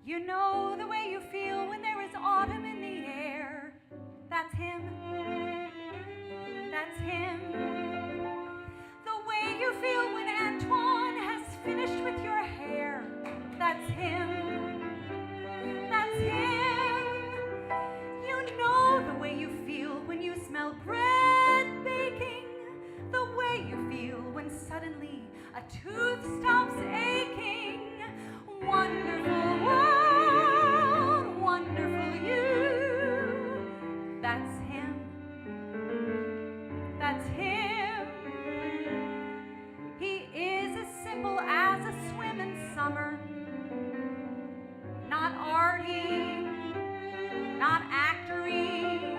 You know the way you feel when there is autumn in the air. That's him. That's him. The way you feel when Antoine has finished with your hair. That's him. That's him. You know the way you feel when you smell bread baking. The way you feel when suddenly a tooth stops aching. Wonderful world, wonderful you. That's him. That's him. He is as simple as a swim in summer. Not arty, not actory.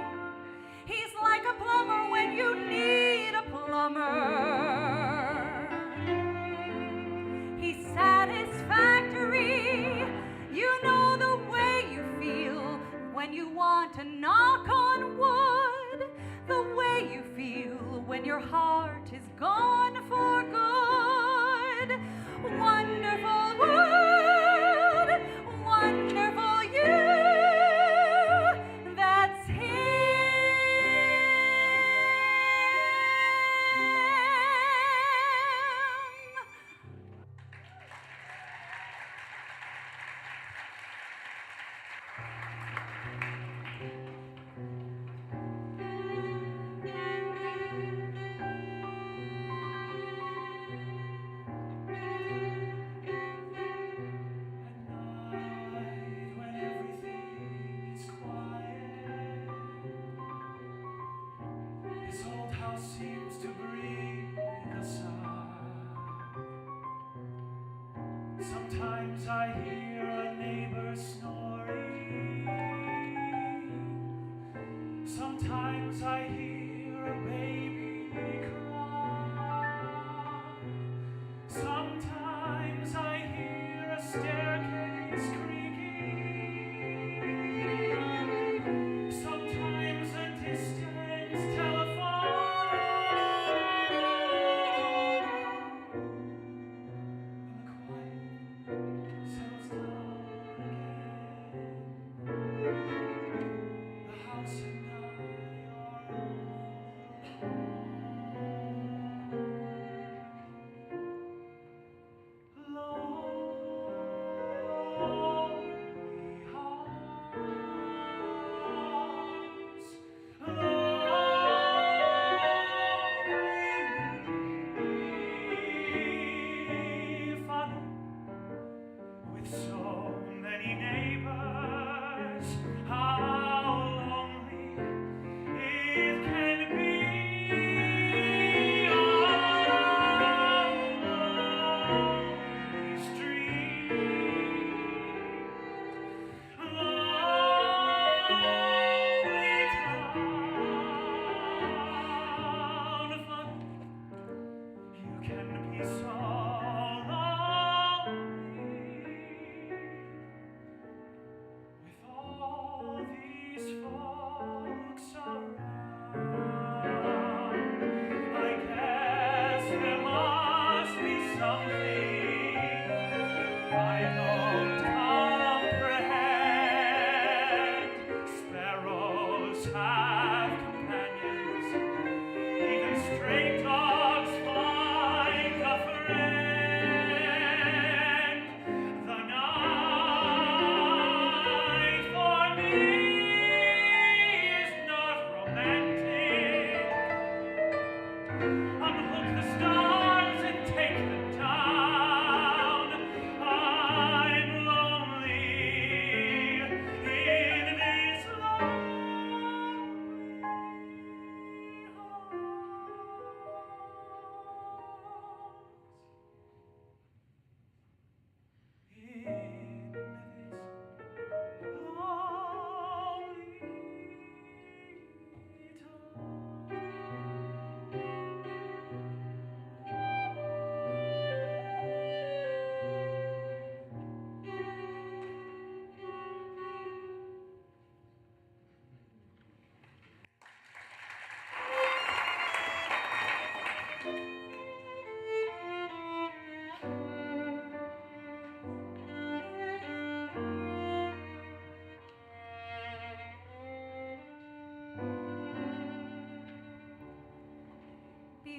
He's like a plumber when you need a plumber. He's satisfactory. You know the way you feel when you want to knock on wood. The way you feel when your heart is gone for good. Wonderful world, wonderful you. That's him. Seems to breathe a sigh. Sometimes I hear a neighbor snoring. Sometimes I hear a baby cry. Sometimes I hear a staircase creaking. Sometimes a distant telephone.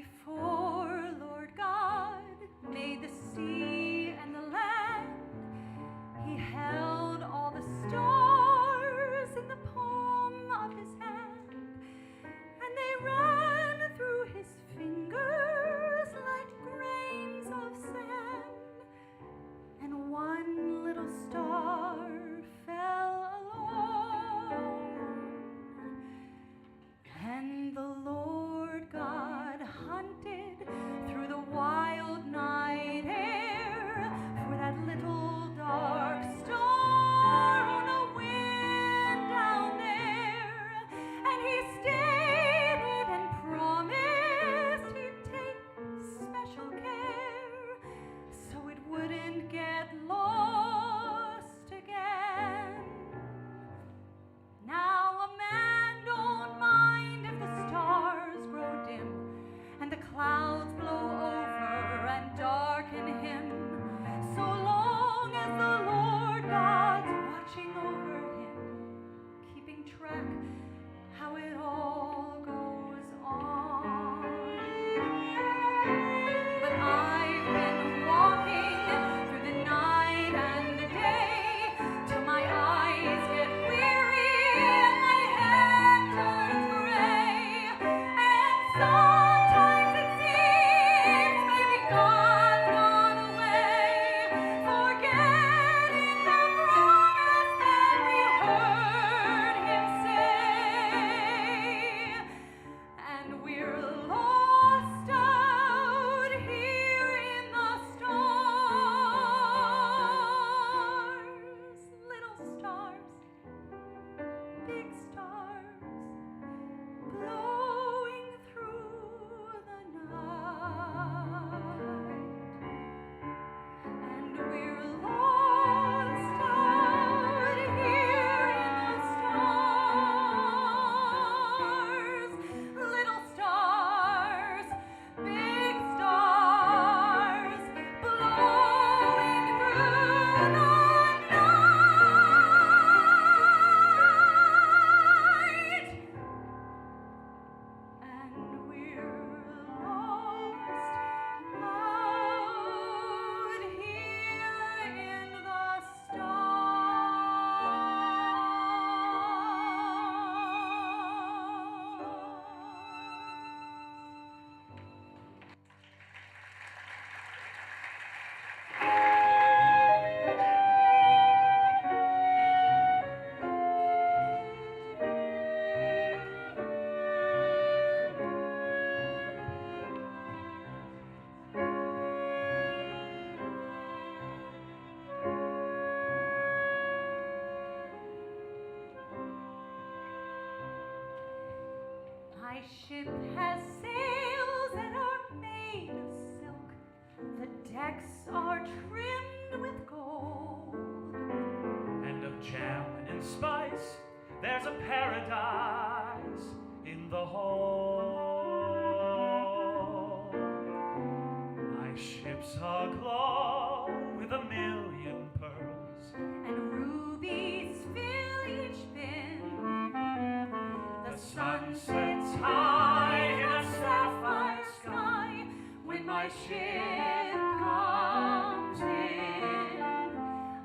Before Lord God made the sea and the land, he held all the stars in the palm of his hand, and they ran through his fingers like grains of sand, and one little star fell alone, and the Lord God hunted through the wild night air for that little dark star on a wind down there, and he stated and promised he'd take special care so it wouldn't get lost again. Now a man don't mind if the stars grow dim and the clouds blow over and darken him, so long as the Lord God's watching over him, keeping track how it all goes on. But I've been walking through the night and the day till my eyes get weary and my head turns gray, and sometimes it seems maybe God's gone away, forgetting the promise that we heard him say, and we're lost out here in the stars, little stars, big stars, blowing through the night, and we're lost out here in the stars, little stars, big stars, blowing through the night, and we're lost out here in the My ship has sails that are made of silk. The decks are trimmed with gold. And of jam and spice, there's a paradise in the hold. My ship's aglow with a million pearls, And rubies fill each bin. the sun sets high in a sapphire sky when my ship comes in.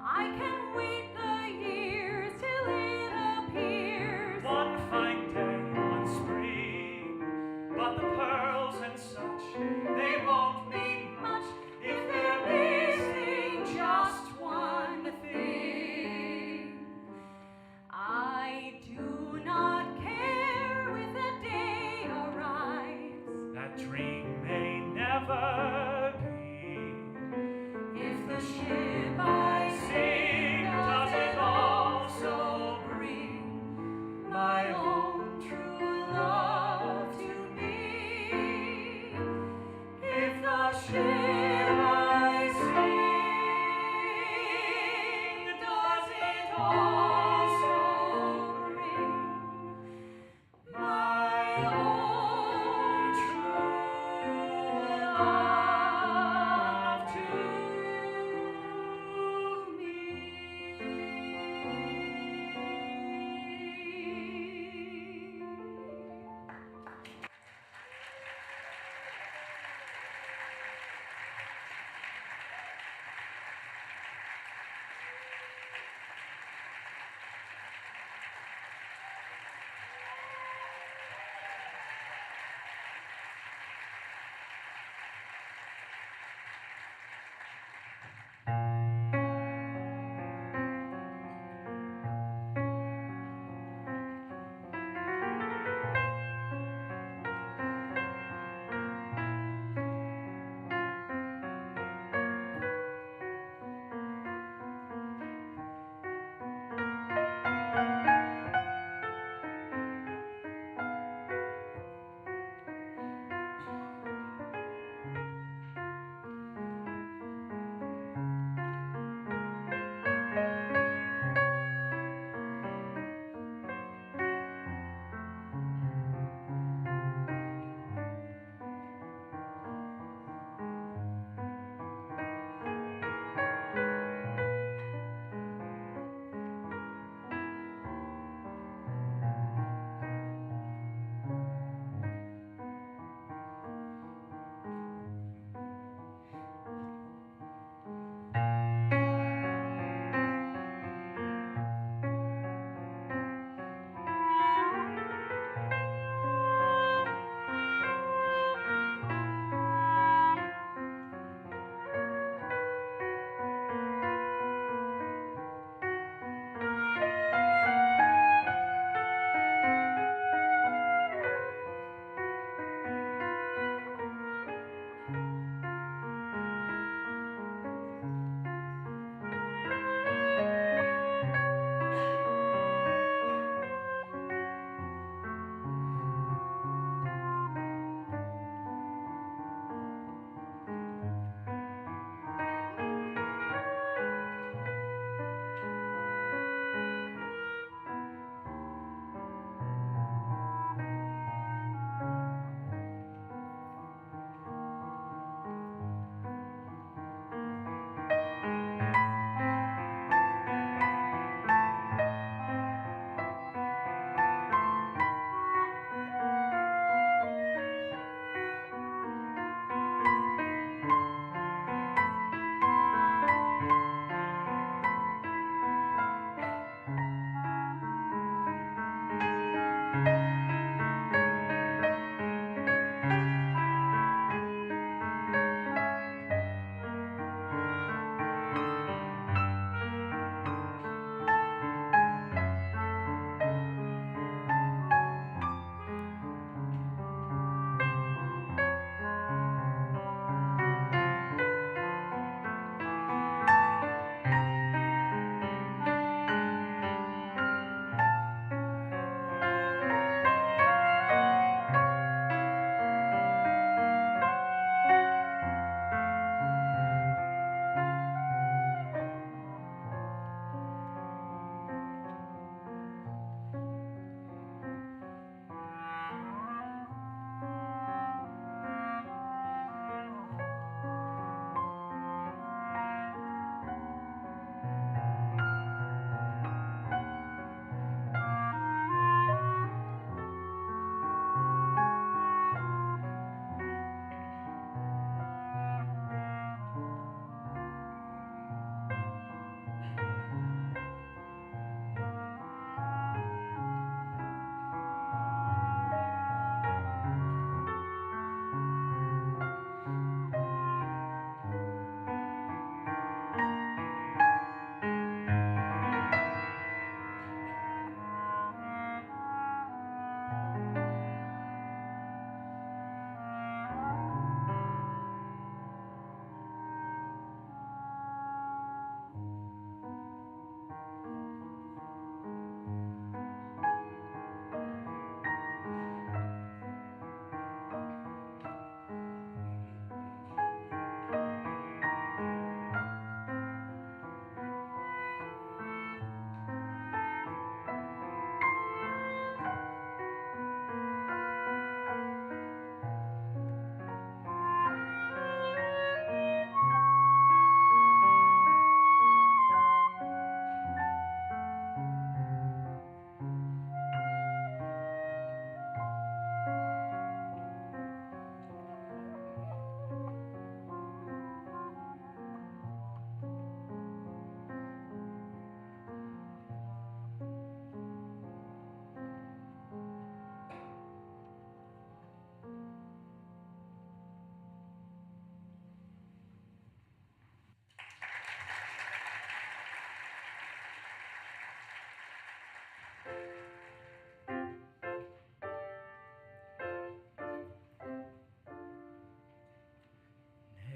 I can wait the years till it appears. One fine day, one spring, but the pearls and such, they won't mean much if they're missing just one thing. I do not care if the day arrives. That dream may never be. If the ship I Sing, does it also bring my own true love to me? If the ship I sing, does it also bring my own true love to me?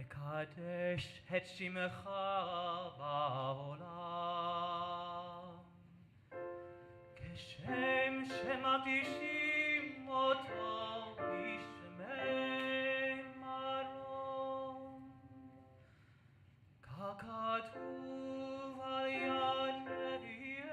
לקדש את שמך בעולם, כשם שמקדישים אותו בשמי מרום, ככתוב על יד נביאיך.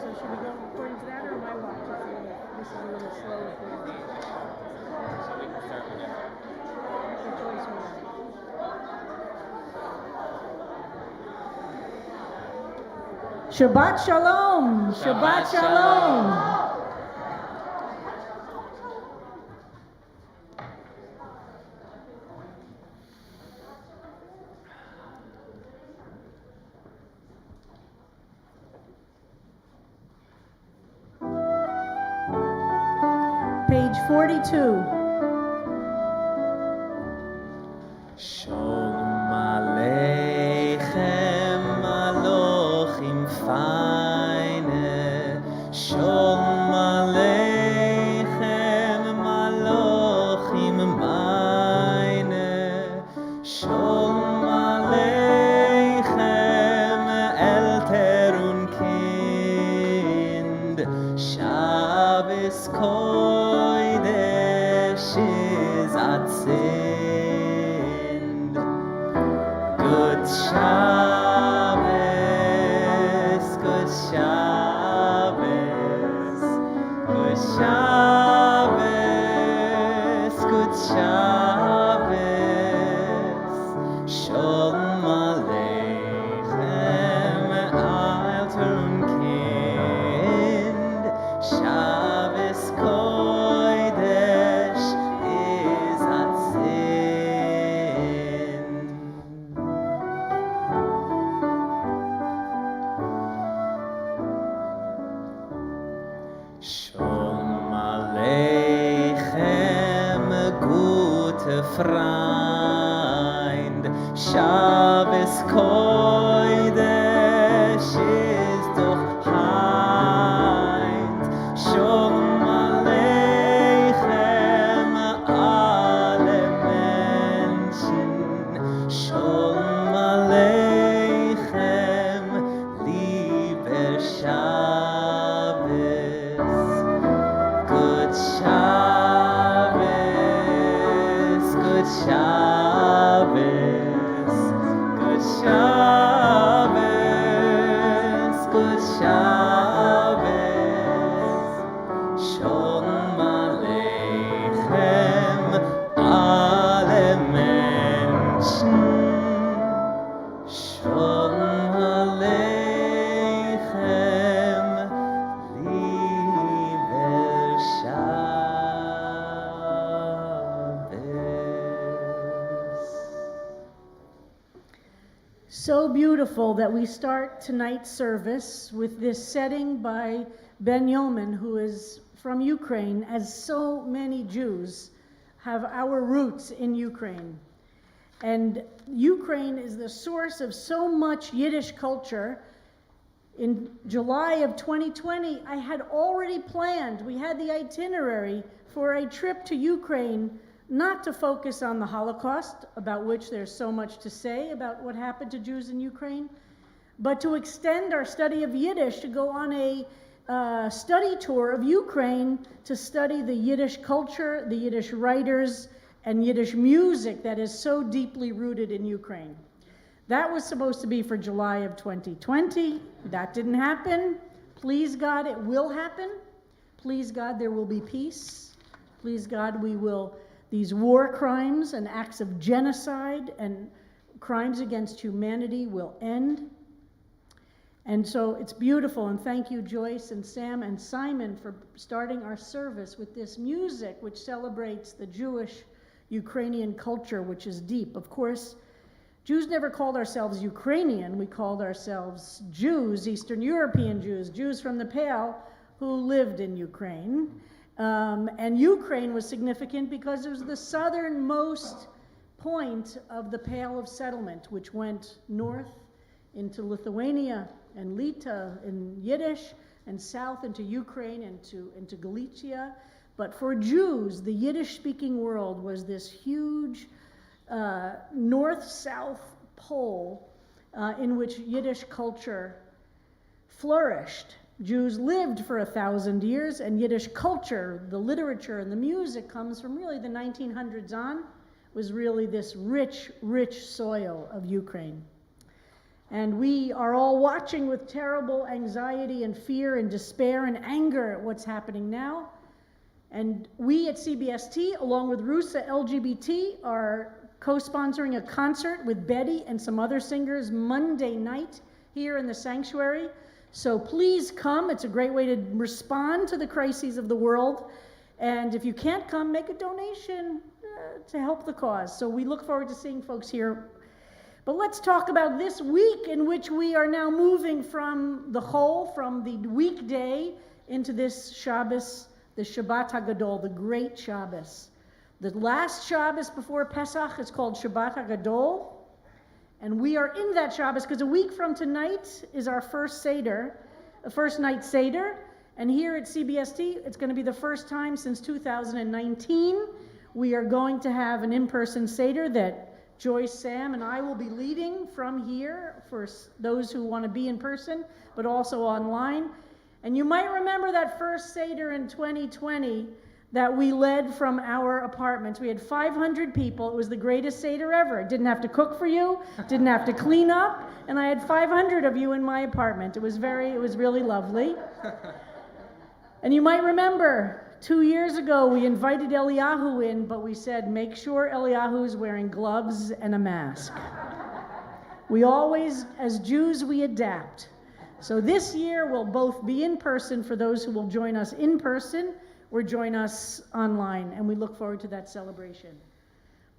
So should we go according to that, or my watch? This is a little slow for you. So we can start whenever. The choice was. Shabbat Shalom! Shabbat Shalom! Page 42. Shalom Aleichem Alochim feine. Shalom Aleichem Alochim meine. Shalom Aleichem Elter und Kind. Shabbos Kodesh is at sind. Good Shabbos, good Shabbos, good Shabbos, good Shabbos. Shalom Aleichem, Alter und Kind. Shabbos Kodesh is at sin. Shalom Aleichem, gute Freund. Shabbos Kodesh ist doch heint. Shalom Aleichem, alle Menschen. Shalom Aleichem, lieber Shabbos. Good Shabbos, good Shabbos, good Shabbos, good Shabbos. Shalom Aleichem, alle Menschen. Shalom Aleichem, lieber Shabbos. So beautiful that we start tonight's service with this setting by Ben Yeoman, who is from Ukraine, as so many Jews have our roots in Ukraine. And Ukraine is the source of so much Yiddish culture. In July of 2020, I had already planned, we had the itinerary for a trip to Ukraine, not to focus on the Holocaust, about which there's so much to say about what happened to Jews in Ukraine, but to extend our study of Yiddish, to go on a study tour of Ukraine to study the Yiddish culture, the Yiddish writers, and Yiddish music that is so deeply rooted in Ukraine. That was supposed to be for July of 2020. That didn't happen. Please God, it will happen. Please God, there will be peace. Please God, these war crimes and acts of genocide and crimes against humanity will end. And so it's beautiful, and thank you, Joyce and Sam and Simon, for starting our service with this music which celebrates the Jewish Ukrainian culture, which is deep. Of course, Jews never called ourselves Ukrainian. We called ourselves Jews, Eastern European Jews, Jews from the Pale who lived in Ukraine. And Ukraine was significant because it was the southernmost point of the Pale of Settlement, which went north into Lithuania and Lita in Yiddish, and south into Ukraine, into Galicia. But for Jews, the Yiddish-speaking world was this huge north-south pole in which Yiddish culture flourished. Jews lived for 1,000 years, and Yiddish culture, the literature and the music, comes from really the 1900s on, was really this rich, rich soil of Ukraine. And we are all watching with terrible anxiety and fear and despair and anger at what's happening now. And we at CBST, along with Rusa LGBT, are co-sponsoring a concert with Betty and some other singers Monday night here in the sanctuary. So please come. It's a great way to respond to the crises of the world. And if you can't come, make a donation to help the cause. So we look forward to seeing folks here. But let's talk about this week in which we are now moving from the weekday into this Shabbos, the Shabbat Hagadol, the great Shabbos. The last Shabbos before Pesach is called Shabbat Hagadol. And we are in that Shabbos because a week from tonight is our first Seder, a first night Seder. And here at CBST, it's going to be the first time since 2019 we are going to have an in-person Seder that Joyce, Sam, and I will be leading from here for those who want to be in person, but also online. And you might remember that first Seder in 2020 that we led from our apartments. We had 500 people. It was the greatest Seder ever. I didn't have to cook for you, didn't have to clean up, and I had 500 of you in my apartment. It was really lovely. And you might remember 2 years ago, we invited Eliyahu in, but we said, make sure Eliyahu is wearing gloves and a mask. We always, as Jews, we adapt. So this year, we'll both be in person for those who will join us in person or join us online, and we look forward to that celebration.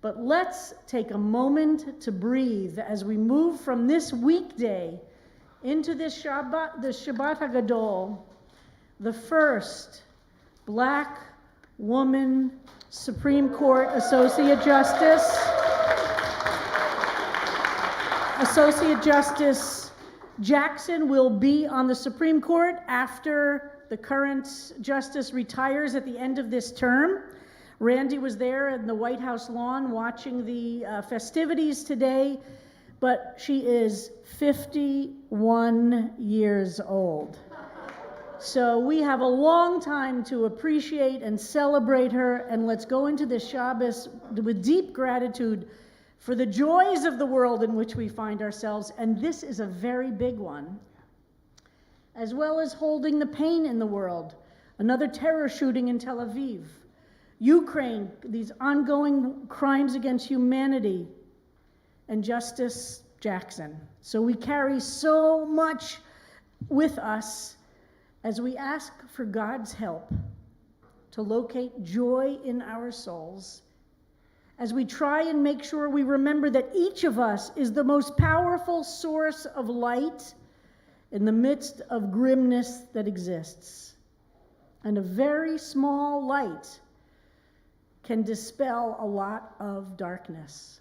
But let's take a moment to breathe as we move from this weekday into this Shabbat, the Shabbat Hagadol, the first Black woman Supreme Court Associate Justice. Associate Justice Jackson will be on the Supreme Court after the current justice retires at the end of this term. Randy was there in the White House lawn watching the festivities today, but she is 51 years old. So we have a long time to appreciate and celebrate her, and let's go into this Shabbos with deep gratitude for the joys of the world in which we find ourselves, and this is a very big one, as well as holding the pain in the world. Another terror shooting in Tel Aviv. Ukraine, these ongoing crimes against humanity, and Justice Jackson. So we carry so much with us as we ask for God's help to locate joy in our souls as we try and make sure we remember that each of us is the most powerful source of light in the midst of grimness that exists. And a very small light can dispel a lot of darkness.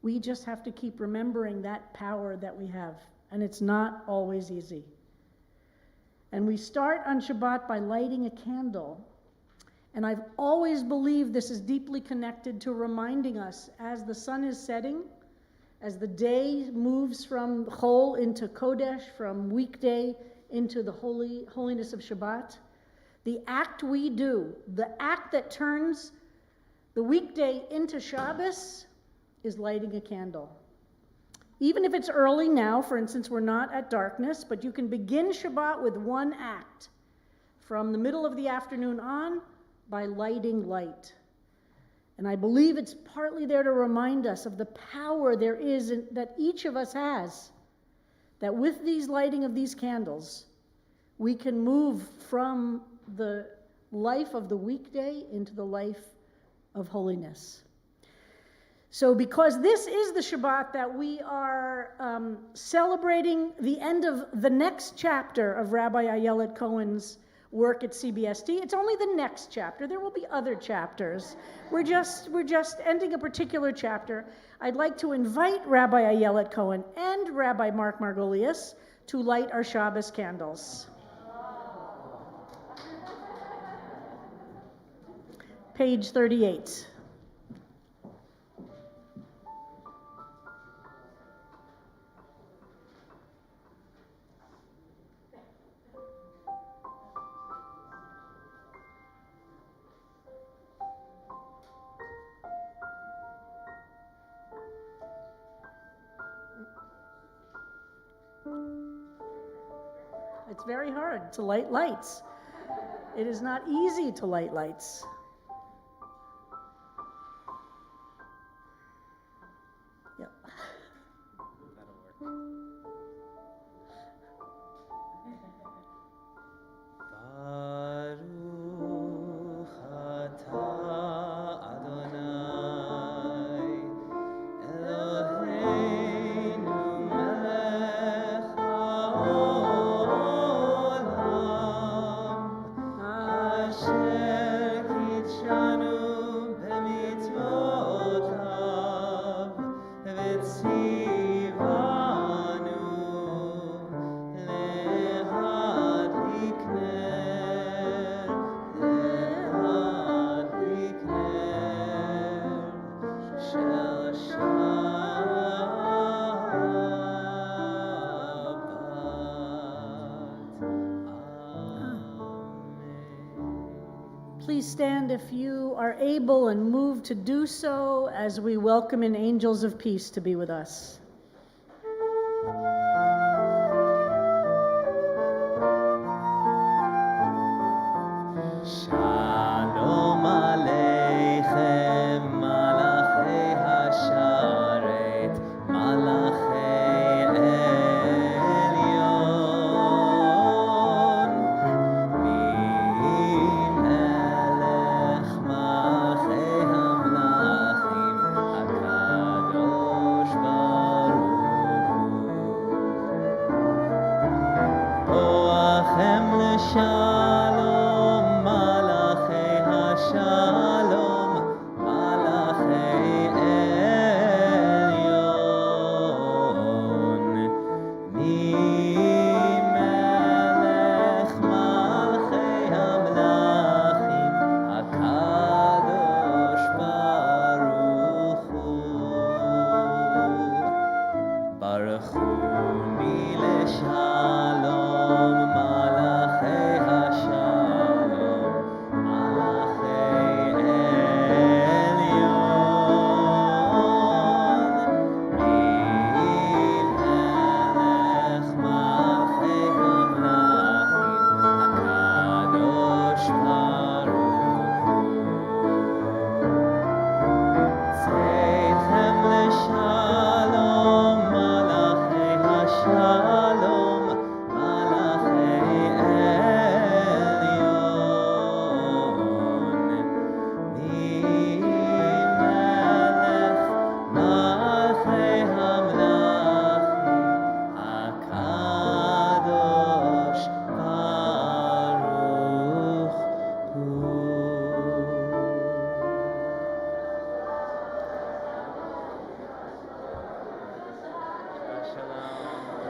We just have to keep remembering that power that we have, and it's not always easy. And we start on Shabbat by lighting a candle. And I've always believed this is deeply connected to reminding us as the sun is setting, as the day moves from Chol into Kodesh, from weekday into the holiness of Shabbat, the act we do, the act that turns the weekday into Shabbos, is lighting a candle. Even if it's early now, for instance, we're not at darkness, but you can begin Shabbat with one act from the middle of the afternoon on by lighting light. And I believe it's partly there to remind us of the power there is that each of us has, that with these lighting of these candles, we can move from the life of the weekday into the life of holiness. So because this is the Shabbat that we are celebrating the end of the next chapter of Rabbi Ayelet Cohen's work at CBST, it's only the next chapter. There will be other chapters. We're just ending a particular chapter. I'd like to invite Rabbi Ayelet Cohen and Rabbi Mark Margolius to light our Shabbos candles. Page 38. It's very hard to light lights. It is not easy to light lights. Yep. Baruch atah Adonai Eloheinu melech haolam asher kitshanu b'mitzvotav v'tzivanu lehadlik ner shel Shabbat. Please stand if you are able and move to do so as we welcome in angels of peace to be with us. Shalom Aleichem, Malachei Hasharet, Malachei Elyon, Melech Malachei Hamlachim, HaKadosh Baruch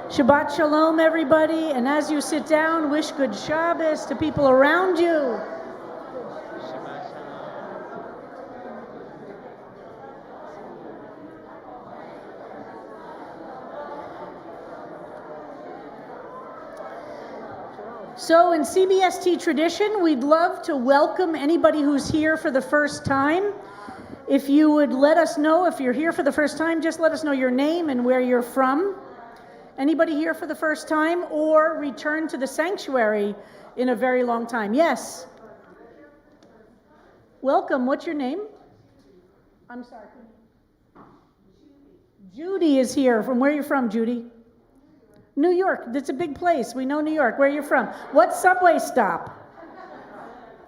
Shabbat Shalom, everybody. And as you sit down, wish good Shabbos to people around you. So in CBST tradition, we'd love to welcome anybody who's here for the first time. If you would let us know if you're here for the first time, just let us know your name and where you're from. Anybody here for the first time or return to the sanctuary in a very long time? Yes. Welcome. What's your name? I'm sorry. Judy is here. From where are you from, Judy? New York. That's a big place. We know New York. Where are you from? What subway stop?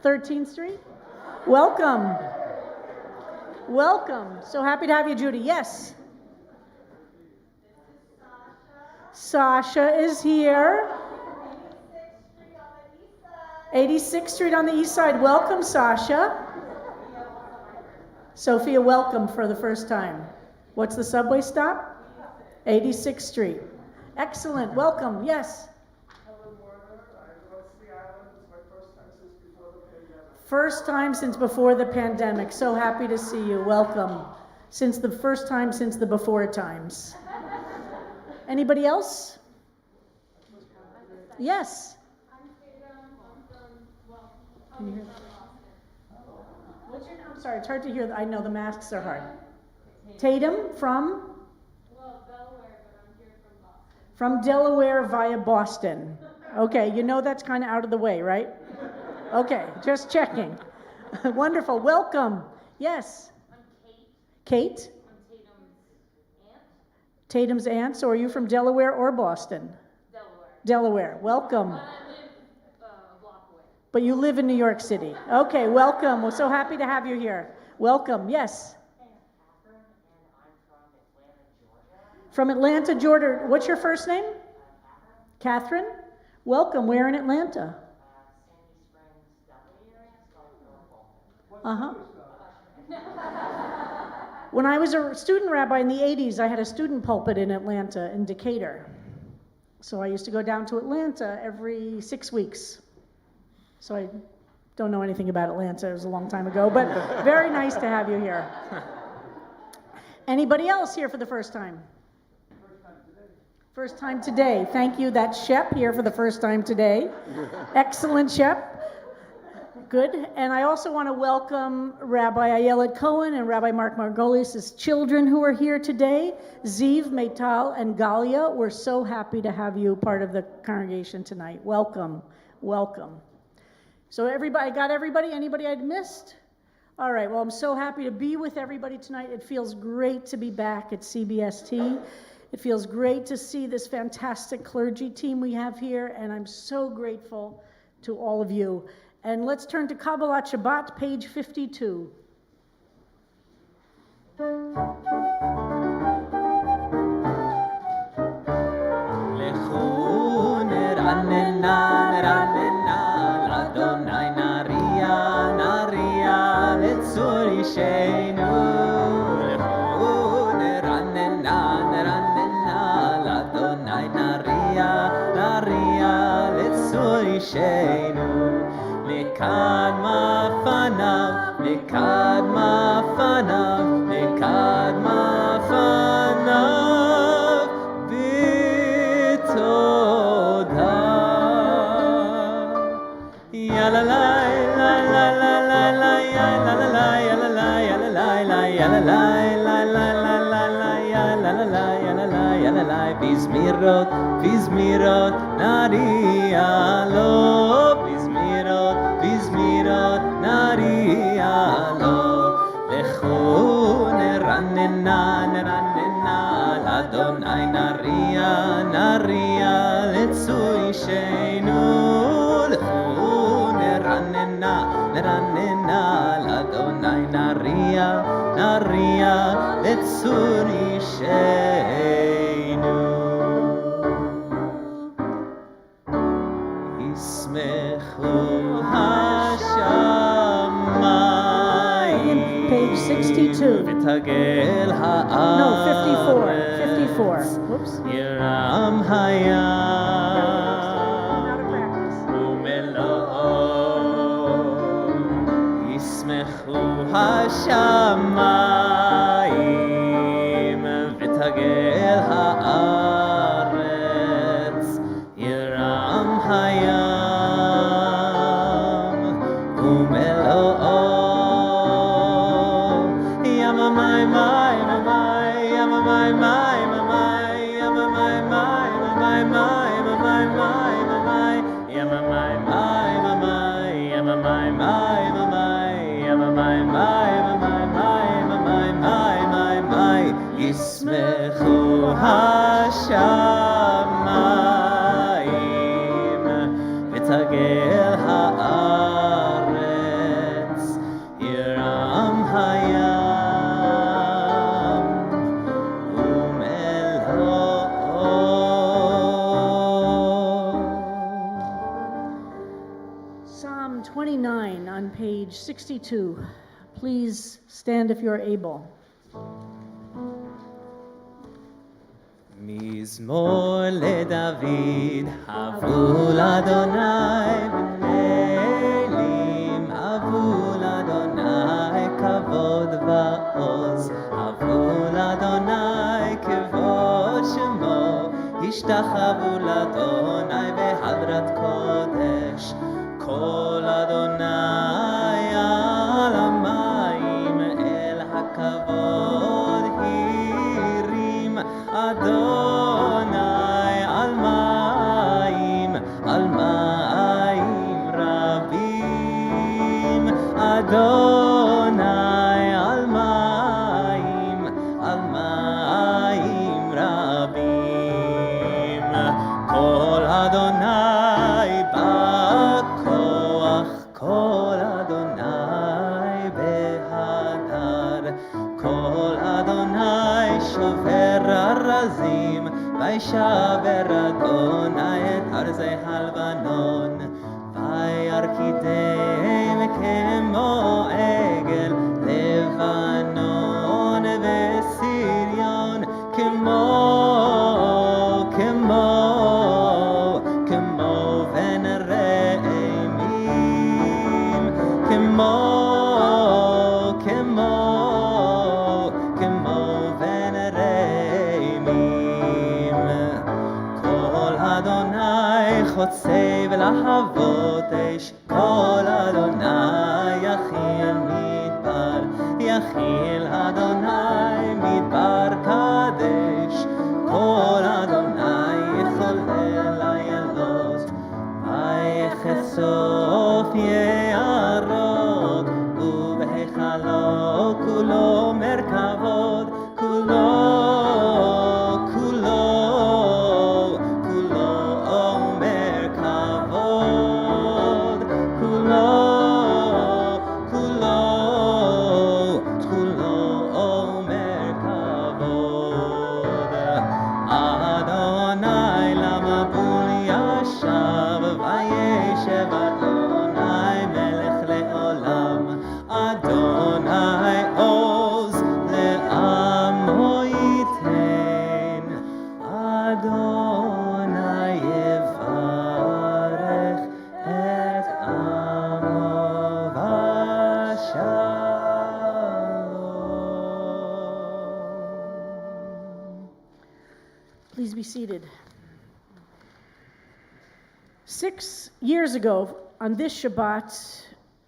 13th Street? Welcome. Welcome. So happy to have you, Judy. Yes. Sasha is here. 86th Street on the east side. Welcome, Sasha. Sophia, welcome for the first time. What's the subway stop? 86th Street. Excellent. Welcome. Yes. Hello, Warner. I watched the island. It's my first time since before the pandemic. First time since before the pandemic. So happy to see you. Welcome. Since the first time since the before times. Anybody else? Yes. Can you hear that? What's your name? I'm sorry, it's hard to hear. I know the masks are hard. Tatum from? Well, Delaware, but I'm here from Boston. From Delaware via Boston. Okay, you know that's kind of out of the way, right? Okay, just checking. Wonderful. Welcome. Yes. I'm Kate. Kate? I'm Tatum's aunt. Tatum's aunt. So are you from Delaware or Boston? Delaware. Delaware. Welcome. But I live a block away. But you live in New York City. Okay, welcome. We're so happy to have you here. Welcome. Yes. Catherine, and I'm from Atlanta, Georgia. From Atlanta, Georgia. What's your first name? Catherine. Welcome. Where in Atlanta? Sandy Springs, Uh-huh. When I was a student rabbi in the 80s, I had a student pulpit in Atlanta, in Decatur. So I used to go down to Atlanta every 6 weeks. So I don't know anything about Atlanta. It was a long time ago, but very nice to have you here. Anybody else here for the first time? First time today. Thank you. That's Shep here for the first time today. Excellent, Shep. Good. And I also want to welcome Rabbi Ayelet Cohen and Rabbi Mark Margolis' children who are here today. Ziv, Meital, and Galia. We're so happy to have you part of the congregation tonight. Welcome. Welcome. So everybody, got everybody? Anybody I'd missed? All right. Well, I'm so happy to be with everybody tonight. It feels great to be back at CBST. It feels great to see this fantastic clergy team we have here, and I'm so grateful to all of you. And let's turn to Kabbalat Shabbat, page 52. לכו נרננה נרננה לאדוני נריע נריע לצור אישנו לכו נרננה נרננה לאדוני נריע נריע לצור אישנו לקדמה פניו לקדמה פניו לקדמה פניו בתודה יאללה לה לה לה לה לה יאללה לה יאללה לה יאללה לה יאללה לה בזמירות בזמירות נריע לו בזמירות בזמירות נריע לו לכו נרננה נרננה לאדוני נריע נריע לצור אישנו לכו נרננה נרננה לאדוני נריע נריע לצור אישנו ישמחו השמיים Page 62. ותגל No, הארץ 54. Whoops. ירם I'm out of practice. ומלואו ישמחו השמיים ותגל הארץ ירם הים ומלואו ים המים מים המים ים המים מים המים ים המים מים המים מים המים מים המים ים המים מים המים ים המים מים המים ים המים מים המים מים המים מים מים מים ישמחו השמיים ותגל הארץ ירם הים ומלואו. Psalm 29 on page 62. Please stand if you're able. מזמור לדוד, הבו לאדוני בלילים, הבו לאדוני כבוד ועוז, הבו לאדוני כבוד שמו, השתחוו לאדוני בהדרת קודש, קול אדוני על המים, אל הכבוד הרים, אדוני על מים רבים, אדוני על מים רבים, קול אדוני בכוח, קול אדוני בהדר, קול אדוני שובר ארזים, וישבר אדוני את ארזי הלבנון, וירקידם כמו עגל לבנון וסיריון, כמו בן רעמים, כמו בן רעמים, קול אדוני חוצה ולהבות אש, קול אדוני יכיל מדבר, יכיל אדוני מדבר קדש, קול אדוני יחולל איילות, ויחשוף יערות, ובהיכלו כולו מרכבות, כולו מרכבות, כולו מרכבות. אדוני למבול ישב, וישב אדוני מלך לעולם, אדוני עוז לעמו ייתן, אדוני יברך את עמו בשלום. Please be seated. 6 years ago, on this Shabbat,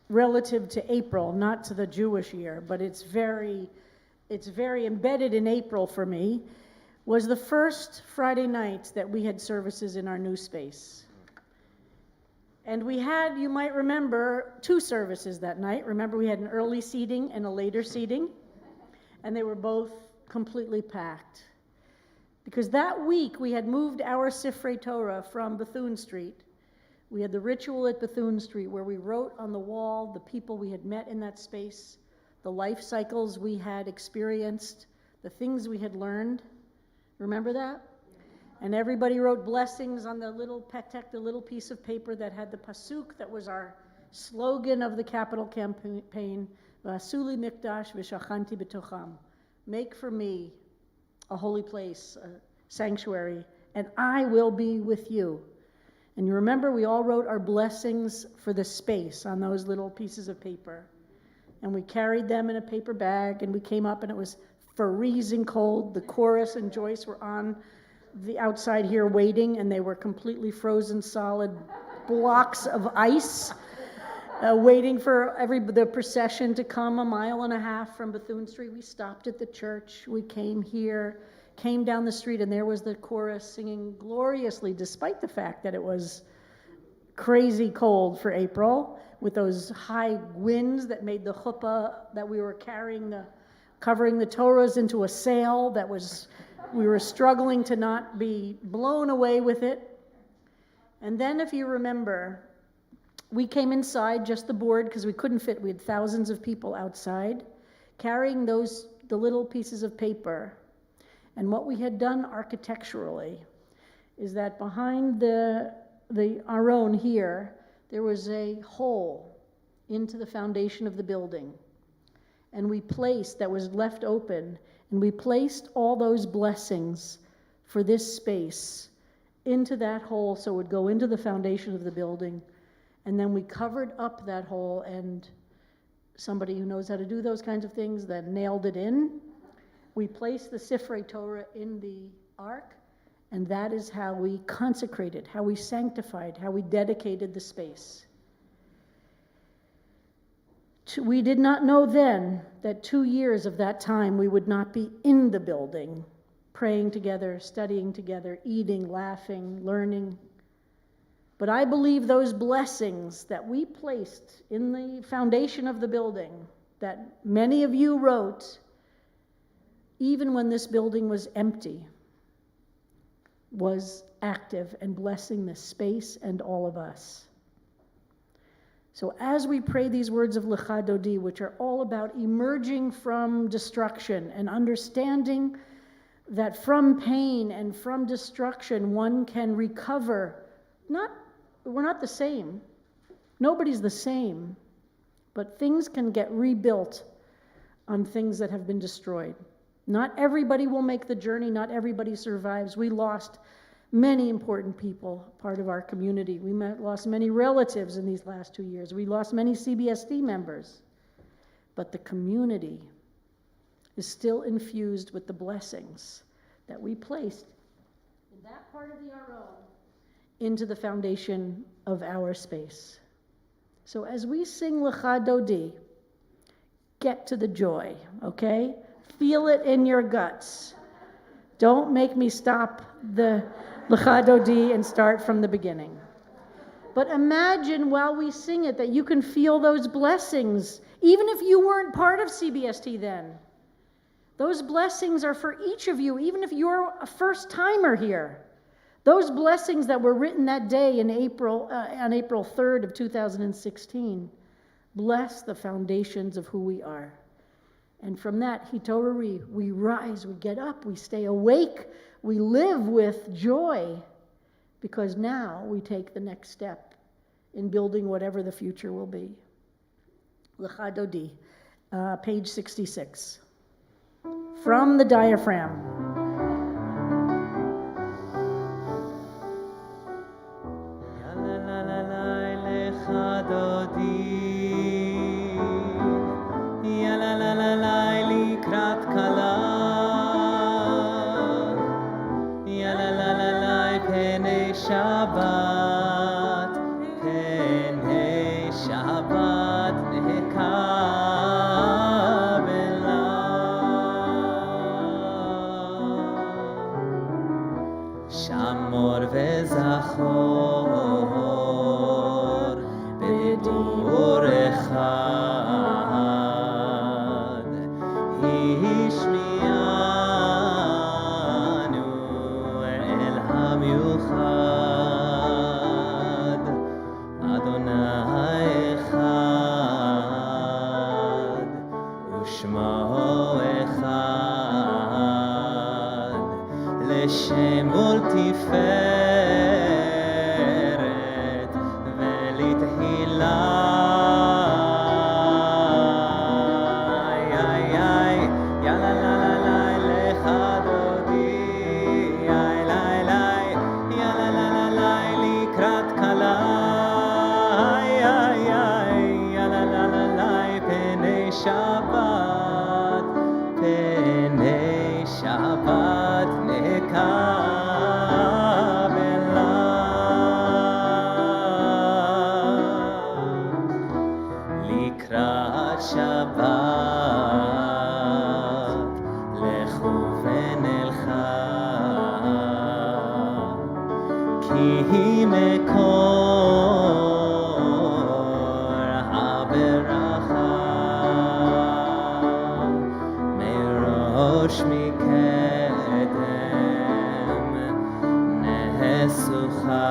relative to April, not to the Jewish year, but it's very embedded in April for me, was the first Friday night that we had services in our new space. And we had, you might remember, 2 services that night. Remember, we had an early seating and a later seating, and they were both completely packed. Because that week we had moved our Sifrei Torah from Bethune Street. We had the ritual at Bethune Street where we wrote on the wall the people we had met in that space, the life cycles we had experienced, the things we had learned. Remember that? And everybody wrote blessings on the little petek, the little piece of paper that had the pasuk that was our slogan of the capital campaign, Vasuli mikdash v'shachanti b'tocham. Make for me a holy place, a sanctuary, and I will be with you. And you remember we all wrote our blessings for the space on those little pieces of paper. And we carried them in a paper bag, and we came up, and it was freezing cold. The chorus and Joyce were on the outside here waiting, and they were completely frozen solid blocks of ice, waiting for the procession to come 1.5 miles from Bethune Street. We stopped at the church. We came here, came down the street, and there was the chorus singing gloriously, despite the fact that it was crazy cold for April, with those high winds that made the chuppah that we were carrying, covering the Torahs into a sail that was, we were struggling to not be blown away with it. And then, if you remember, we came inside, just the board, because we couldn't fit. We had thousands of people outside, carrying the little pieces of paper. And what we had done architecturally is that behind the aron here, there was a hole into the foundation of the building. And we placed, that was left open, and we placed all those blessings for this space into that hole so it would go into the foundation of the building. And then we covered up that hole, and somebody who knows how to do those kinds of things then nailed it in. We placed the Sifrei Torah in the ark, and that is how we consecrated, how we sanctified, how we dedicated the space. We did not know then that 2 years of that time we would not be in the building, praying together, studying together, eating, laughing, learning. But I believe those blessings that we placed in the foundation of the building, that many of you wrote, even when this building was empty, was active and blessing this space and all of us. So as we pray these words of Lecha Dodi, which are all about emerging from destruction and understanding that from pain and from destruction one can recover. We're not the same. Nobody's the same. But things can get rebuilt on things that have been destroyed. Not everybody will make the journey. Not everybody survives. We lost many important people, part of our community. We lost many relatives in these last 2 years. We lost many CBSD members. But the community is still infused with the blessings that we placed in that part of the Aron into the foundation of our space. So as we sing Lecha Dodi, get to the joy, okay? Feel it in your guts. Don't make me stop the Lecha Dodi and start from the beginning. But imagine while we sing it that you can feel those blessings, even if you weren't part of CBST then. Those blessings are for each of you, even if you're a first-timer here. Those blessings that were written that day in April, on April 3rd of 2016, bless the foundations of who we are. And from that, hitorari, we rise, we get up, we stay awake, we live with joy, because now we take the next step in building whatever the future will be. Lecha Dodi, page 66. From the diaphragm. Lecha Dodi, ya la la la la likrat kala, ya la la la la penei Shabbat, penei Shabbat nekabela, shamor vezachor. בדיבור אחד, השמיענו אל המיוחד, אדוני אחד, ושמו אחד, לשם ולתפארת ולתהילה. שבת נקבלה לקראת שבת לכו ונלכה כי מקור הברכה מראש מקדם נסוכה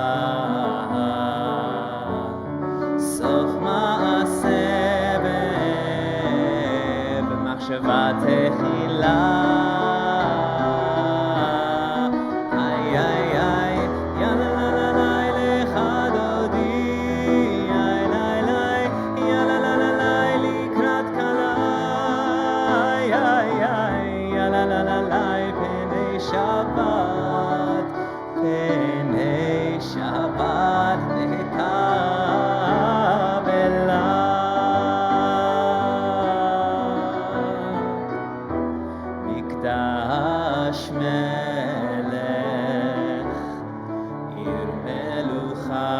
סוף מעשה במחשבה תחילה איי איי איי יאללה לה לה לה lecha dodi איי איי איי יאללה לה לה לה לקראת כלה איי איי איי יאללה לה לה לה פני שבת נקבלה מקדש מלך עיר מלוכה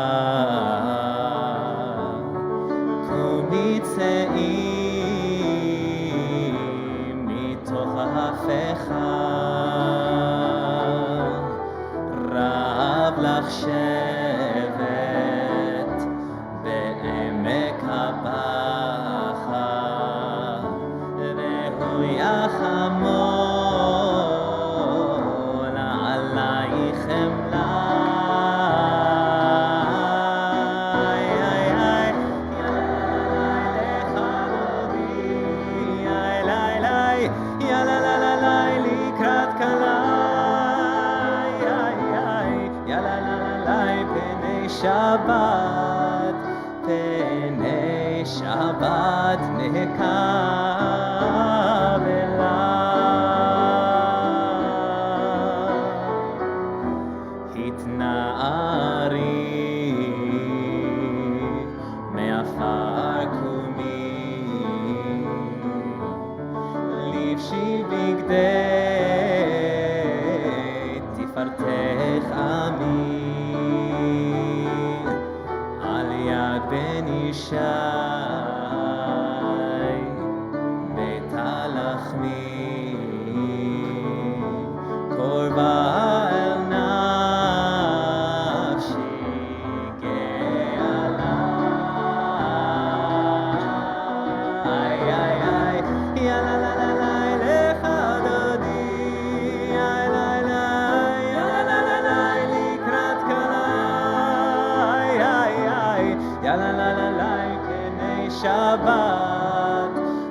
קומי צאי מתוך ההפכה רב לך שבט בעמק הבכה והוא יחמול עלייך חמלה איי איי איי יאללה lecha dodi איי איי איי יאללה לה לה לה לקראת כלה יאללה לה לה לה פני שבת נקבלה התנערי מעפר קומי לבשי בגדי תפארתך עמי על יד בן ישי בית הלחמי קורבה אל נפשי גאלה איי איי איי יאללה לה לה לה lecha dodi איי איי איי יאללה לה לה לה לקראת כלה איי איי איי יאללה לה לה לה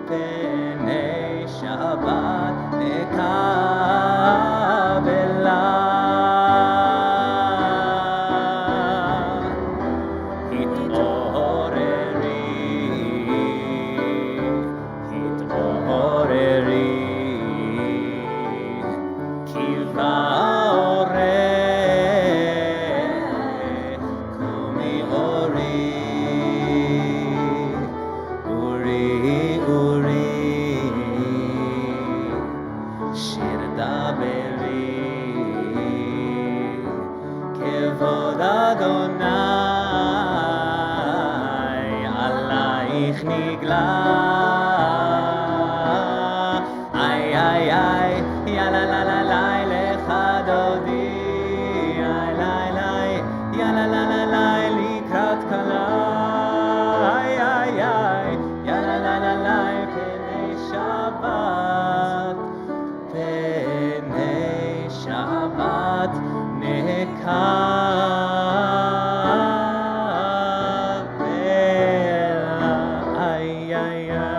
פני שבת נקבלה התעוררי כי באורך קומי אורי אורי שיר דברי כבוד אדוני עלייך נגלה איי איי איי יאללה לה לה לה lecha dodi איי איי איי יאללה לה לה לה לקראת כלה איי איי איי יאללה לה לה לה פני שבת נקבלה איי איי איי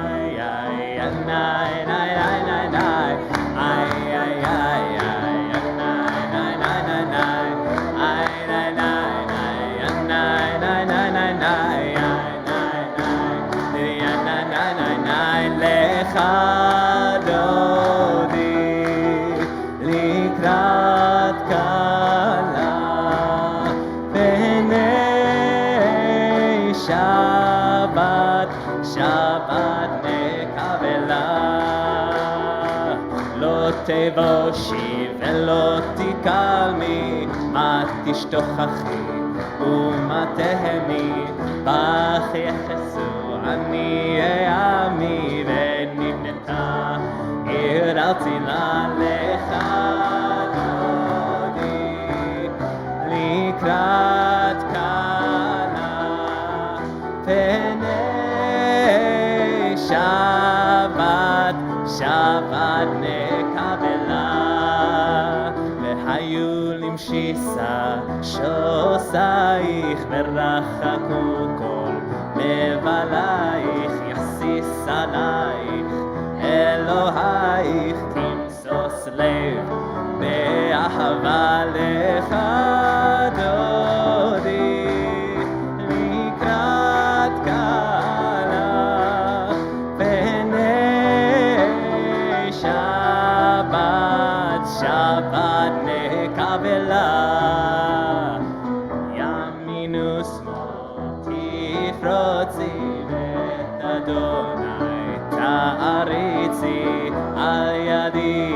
לא תבושי ולא תקלמי, מה תשתוכחי ומה תהמי, בך יחסו עניי עמי, ונבנתה עיר על צילה לך דודי, לקראת כלה פני שבת, שבת נקבלה, והיו למשיסה שוסייך, ורחקו כל נבלייך, יחסיס עלייך אלוהייך, תמסוס לב באהבה לך דודי, לקראת כלה פני שבת, שבת נקבלה, ימין ושמאל תפרוצי ואת אדוני תעריצי, על ידי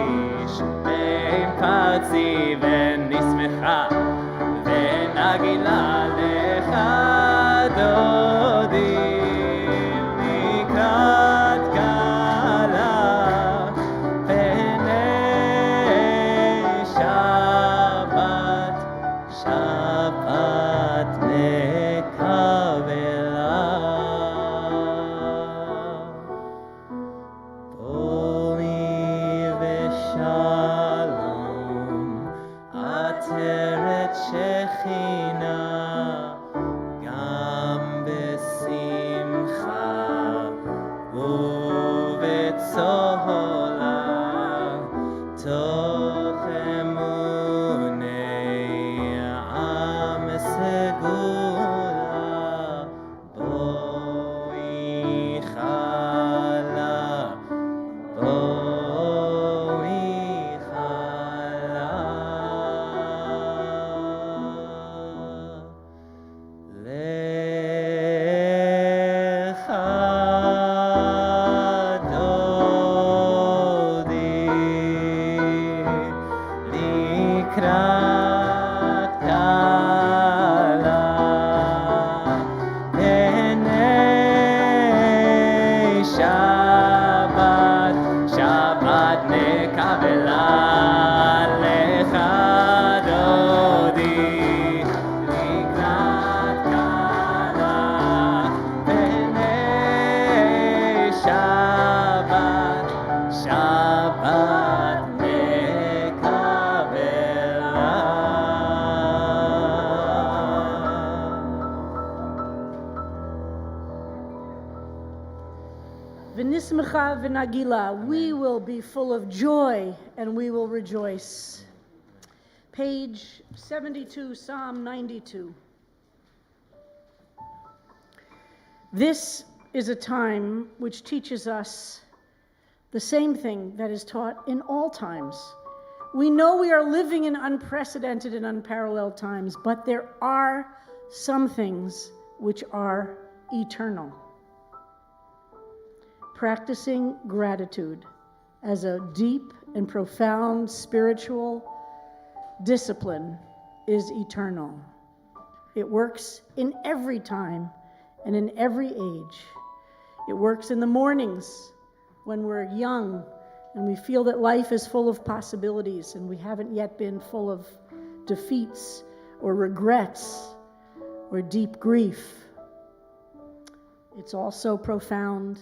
שפים פרצי, ונשמחה ונגילה לך דודי, לקראת כלה פני שבת, שבת נקבלה. בואי ושלום, עטרת שכינה, גם בשמחה ובצהלה, תוך אמוני עם סגולה, בואי חלה, בואי חלה. Lecha Dodi, לקראת כלה פני שבת, שבת נקבלה, לך דודי, לקראת כלה פני שבת, שבת V'nismecha v'nagila, we will be full of joy and we will rejoice. Page 72, Psalm 92. This is a time which teaches us the same thing that is taught in all times. We know we are living in unprecedented and unparalleled times, but there are some things which are eternal. Practicing gratitude as a deep and profound spiritual discipline is eternal. It works in every time and in every age. It works in the mornings when we're young and we feel that life is full of possibilities and we haven't yet been full of defeats or regrets or deep grief. It's also profound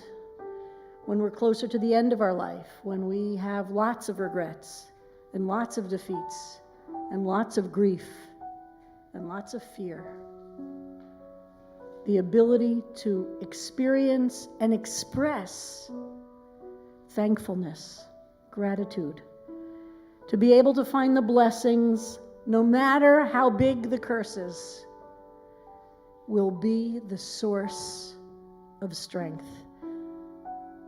when we're closer to the end of our life, when we have lots of regrets and lots of defeats and lots of grief and lots of fear. The ability to experience and express thankfulness, gratitude, to be able to find the blessings, no matter how big the curses, will be the source of strength.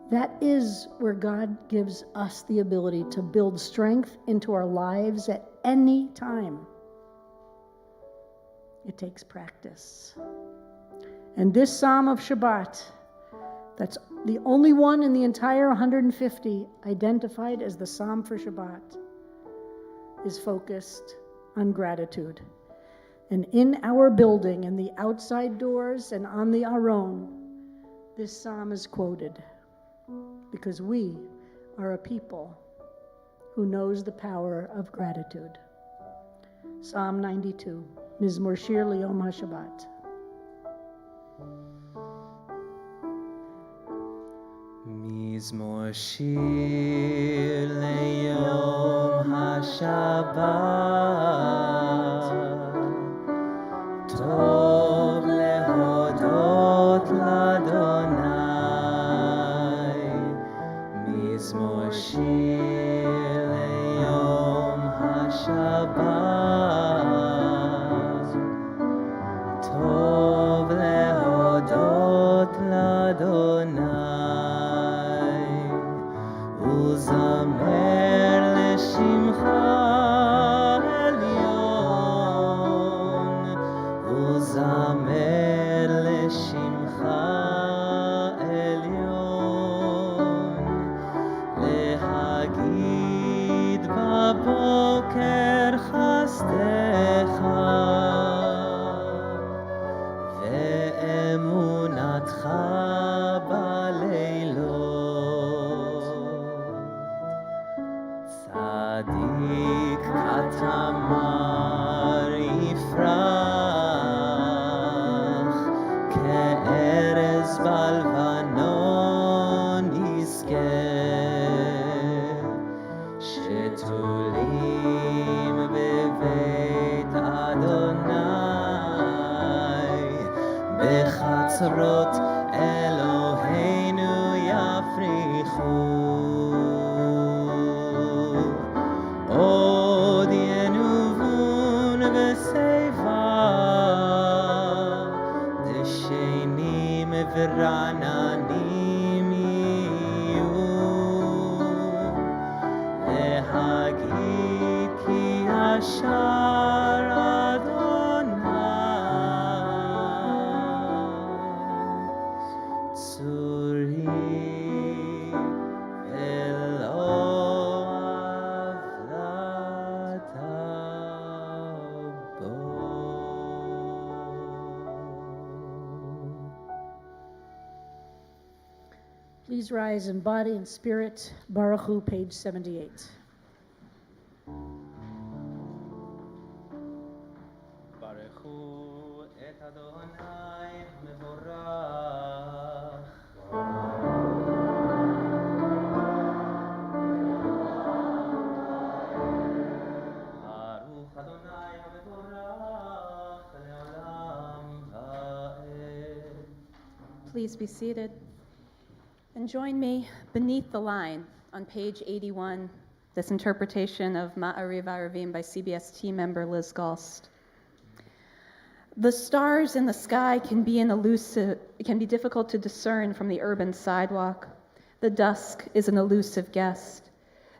That is where God gives us the ability to build strength into our lives at any time. It takes practice. And this Psalm of Shabbat, that's the only one in the entire 150 identified as the Psalm for Shabbat, is focused on gratitude. And in our building, in the outside doors and on the Aron, this psalm is quoted because we are a people who knows the power of gratitude. Psalm 92, Mizmor Shir Liyom HaShabbat. מזמור שיר ליום השבת, טוב להודות לאדוני. מזמור שיר ליום השבת, טוב להודות לאדוני. וזמר לשמך עליון, וזמר לשמך עליון, להגיד בבוקר חסדך ואמונתך צדיק כתמר יפרח, כארז בלבנון יזכה, שתולים בבית אדוני, בחצרות אלוהינו יפריחו. עוד ינובון בשיבה, דשנים ורעננים יהיו, להגיד כי ישר אדוני צורי Please rise in body and spirit. Baruch Hu, page 78. ברכו את אדוני מבורך. ברוך אדוני המבורך לעולם ועד. Please be seated. And join me beneath the line on page 81, this interpretation of Maariv Aravim by CBST member Liz Galst. The stars in the sky can be difficult to discern from the urban sidewalk. The dusk is an elusive guest.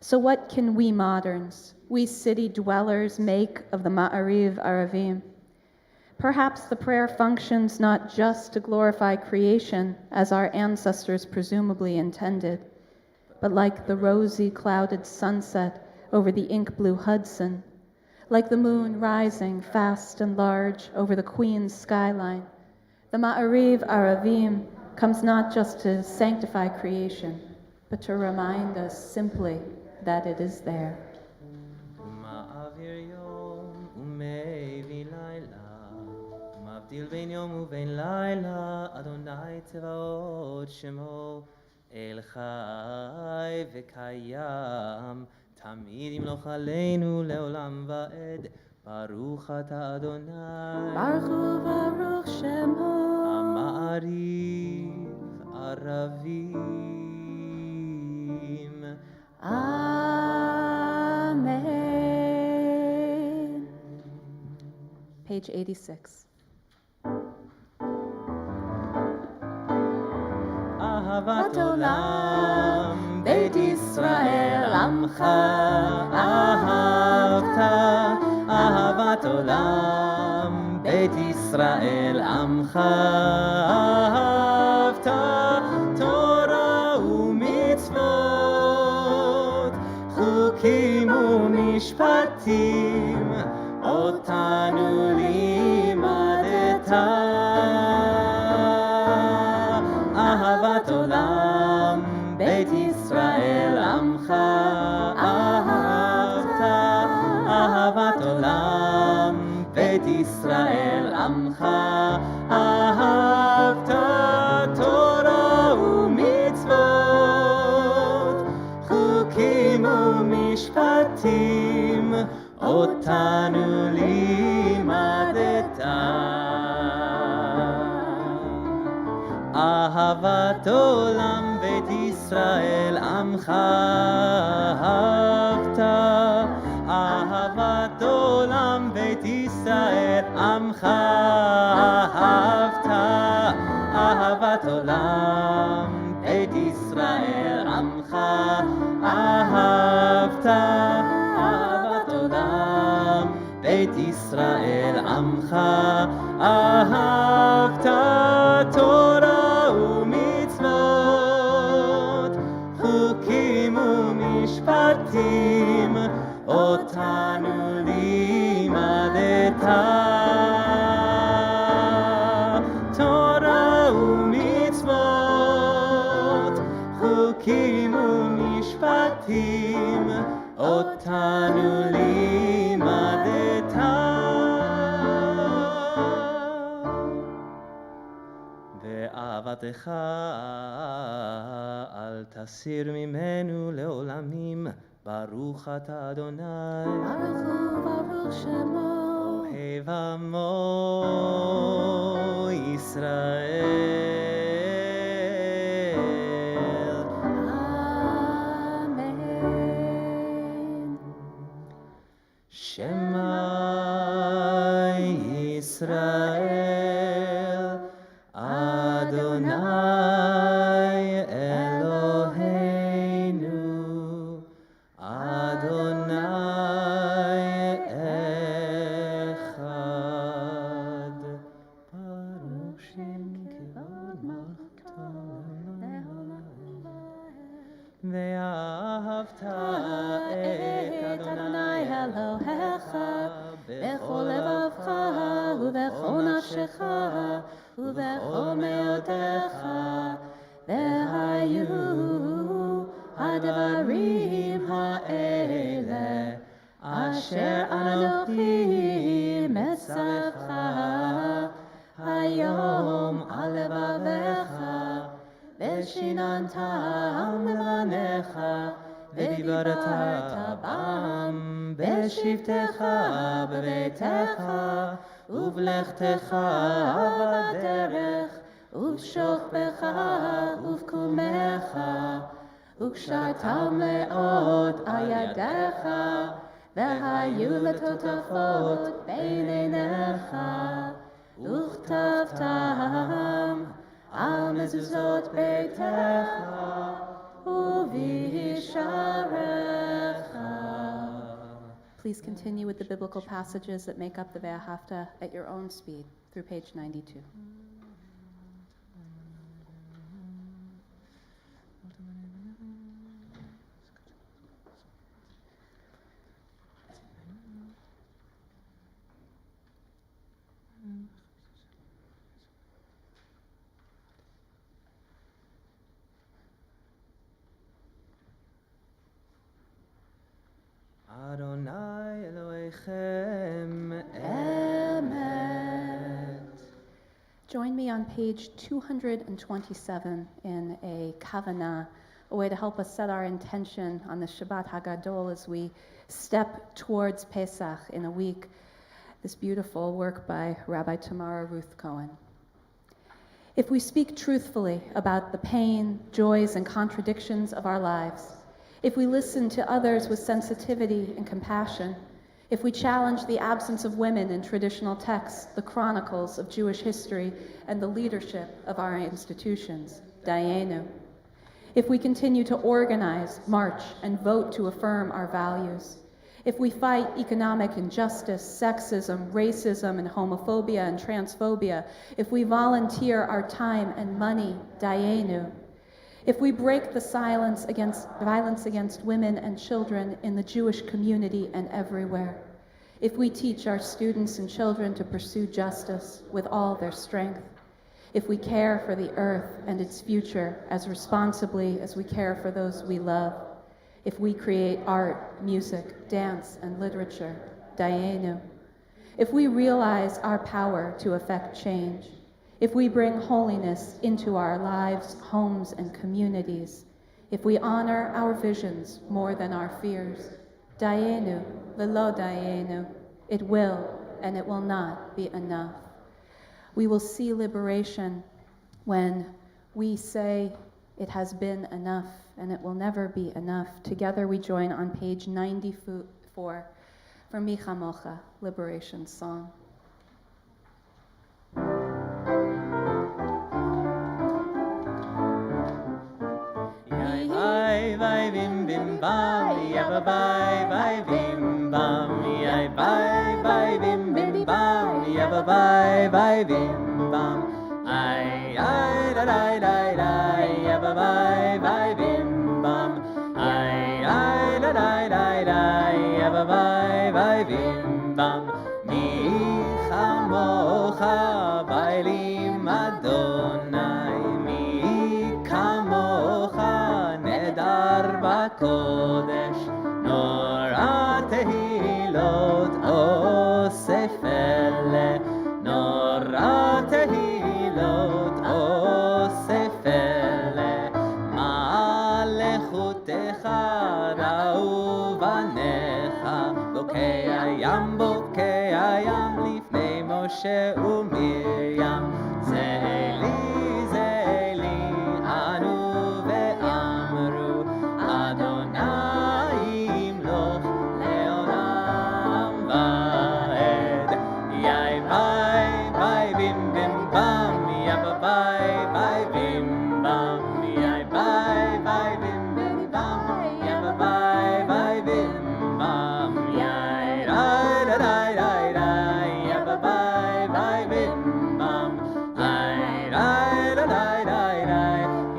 So what can we moderns, we city dwellers, make of the Maariv Aravim? Perhaps the prayer functions not just to glorify creation, as our ancestors presumably intended, but like the rosy clouded sunset over the ink-blue Hudson, like the moon rising fast and large over the Queen's skyline. The Maariv Aravim comes not just to sanctify creation, but to remind us simply that it is there. מבדיל בין יום ובין לילה, אדוני צבאות שמו, אל חי וקיים, תמיד ימלוך עלינו לעולם ועד. ברוך אתה אדוני, ברוך הוא ברוך שמו, המעריב ערבים. Amen. Page 86. אהבת עולם, בית ישראל עמך, אהבת, אהבת עולם, בית ישראל עמך, אהבת, תורה חוקים ומשפטים, אותנו לימדת. אהבת עולם, בית ישראל עמך אהבת. אהבת עולם, בית ישראל עמך אהבת. תורה ומצוות, חוקים ומשפטים, אותנו לימדת. אהבת עולם, בית ישראל עמך אהבת. אהבת עולם, בית ישראל עמך אהבת. אהבת עולם, בית ישראל עמך אהבת. אהבת עולם, בית ישראל עמך אהבת. תורה ומצוות, חוקים ומשפטים, אותנו לימדת. תורה ומצוות, חוקים ומשפטים, אותנו לימדת. ואהבתך אל תסיר ממנו לעולמים. ברוך אתה אדוני, ברוך הוא ברוך שמו, אוהב עמו ישראל. אמן. שמע ישראל, אדוני אלוהינו, אדוני אחד. ברוך שם כבוד מלכותו לעולם. ואהבת את אדוני אלוהיך בכל לבבך ובכל נפשך ובכל מאודך. והיו הדברים האלה אשר אנוכי מצווך היום על לבביך, ושיננתם לבניך, ודיברת בם בשבתך בביתך ובלכתך בדרך ובשוכבך ובקומך, וקשרתם מאוד על ידיך, והיו לטוטפות בין עיניך, וכתבתם על מזוזות ביתך ובשעריך. Please continue with the biblical passages that make up the Ve'ahavta at your own speed through page 92. Adonai Elohechem Emet. Join me on page 227 in a kavanah, a way to help us set our intention on the Shabbat Hagadol as we step towards Pesach in a week. This beautiful work by Rabbi Tamara Ruth Cohen. If we speak truthfully about the pain, joys, and contradictions of our lives, if we listen to others with sensitivity and compassion, if we challenge the absence of women in traditional texts, the chronicles of Jewish history, and the leadership of our institutions, Dayenu, if we continue to organize, march, and vote to affirm our values, if we fight economic injustice, sexism, racism, and homophobia and transphobia, if we volunteer our time and money, Dayenu, If we break the violence against women and children in the Jewish community and everywhere, if we teach our students and children to pursue justice with all their strength, if we care for the earth and its future as responsibly as we care for those we love, if we create art, music, dance, and literature, Dayenu, if we realize our power to affect change, if we bring holiness into our lives, homes, and communities, if we honor our visions more than our fears, Dayenu, velo Dayenu, it will and it will not be enough. We will see liberation when we say it has been enough and it will never be enough. Together we join on page 94 for Micha Mocha, Liberation Song. Bye bye bim bim bam, yabba bye bye bim bam, yai bye bye bim bim bam, yabba bye bye bim bam, ay da da da da, yabba bye bye bim bam, ay da da da da, yabba bye bye bim bam, mi chamocha bailim Adonai, mi kamocha nedar b'kodesh, nora tehilot osef ele, nora tehilot osef ele, ma'alechutecha ra'u banecha, bokei hayam lifnei Moshe u'Miriam, Zeli, Zeli, anu ve'amru, Adonai yimloch le'olam va'ed. Yai bye bye bim bim bam, yabba bye bye bim bam, yai bye bye bim bim bam, yabba bye bye bim bam, yai da da da da da, yabba bye bye bim bam, ay da da da da da,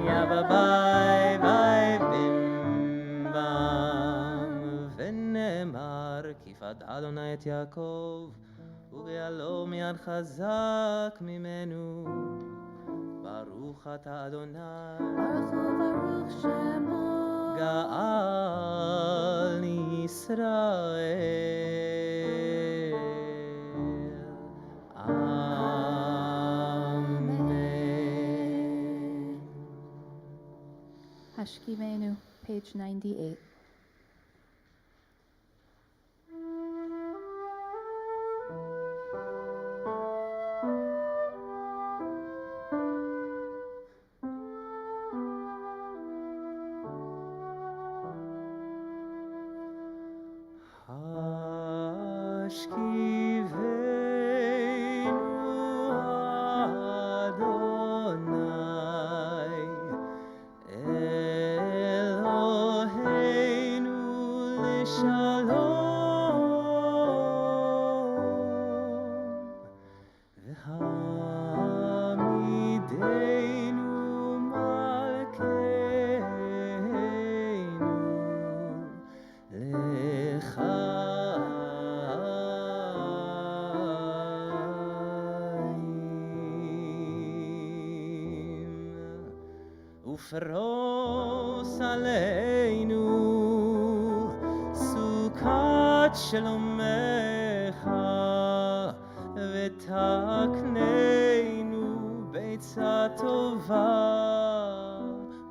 yabba bye bye bim bam. ונאמר כי פד אדוני את יעקב ובעלו מיד חזק ממנו. ברוך אתה אדוני Baruch Shemo. גאל ישראל. אמן. Hashkivenu, page 98. השכיבנו אדוני אלוהינו לשלום, והעמידנו מלכנו לחיים, ופרוס עלינו סוכת שלומך, ותקננו ביצה טובה,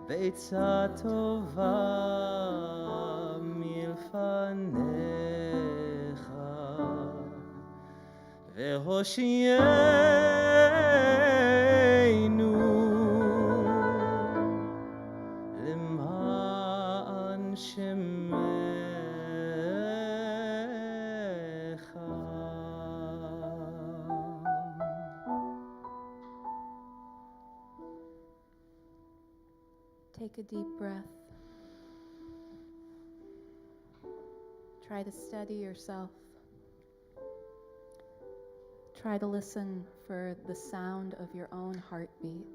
ביצה טובה מלפניך, והושיענו למען שמך. Take a deep breath. Try to steady yourself. Try to listen for the sound of your own heartbeat.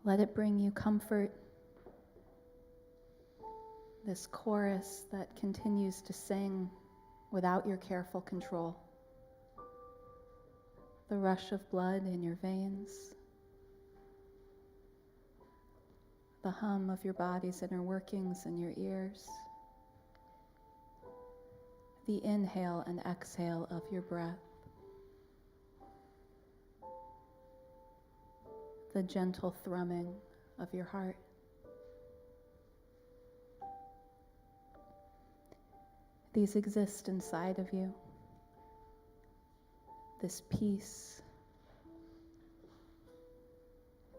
Let it bring you comfort. This chorus that continues to sing without your careful control. The rush of blood in your veins. The hum of your body's inner workings in your ears. The inhale and exhale of your breath. The gentle thrumming of your heart. These exist inside of you. This peace,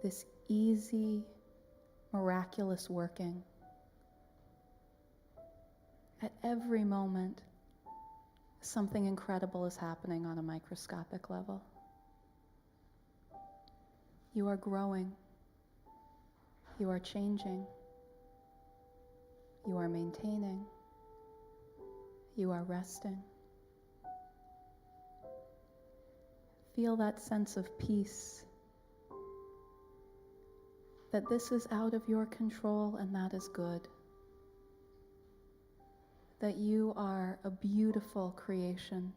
this easy, miraculous working. At every moment, something incredible is happening on a microscopic level. You are growing. You are changing. You are maintaining. You are resting. Feel that sense of peace, that this is out of your control and that is good. That you are a beautiful creation,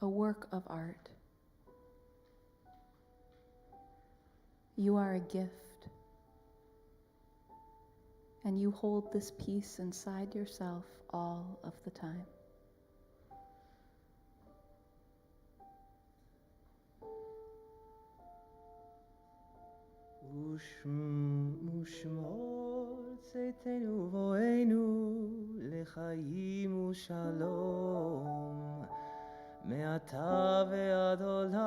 a work of art. You are a gift. And you hold this peace inside yourself all of the time. ושמור צאתנו בואנו לחיים ושלום מעתה ועד עולם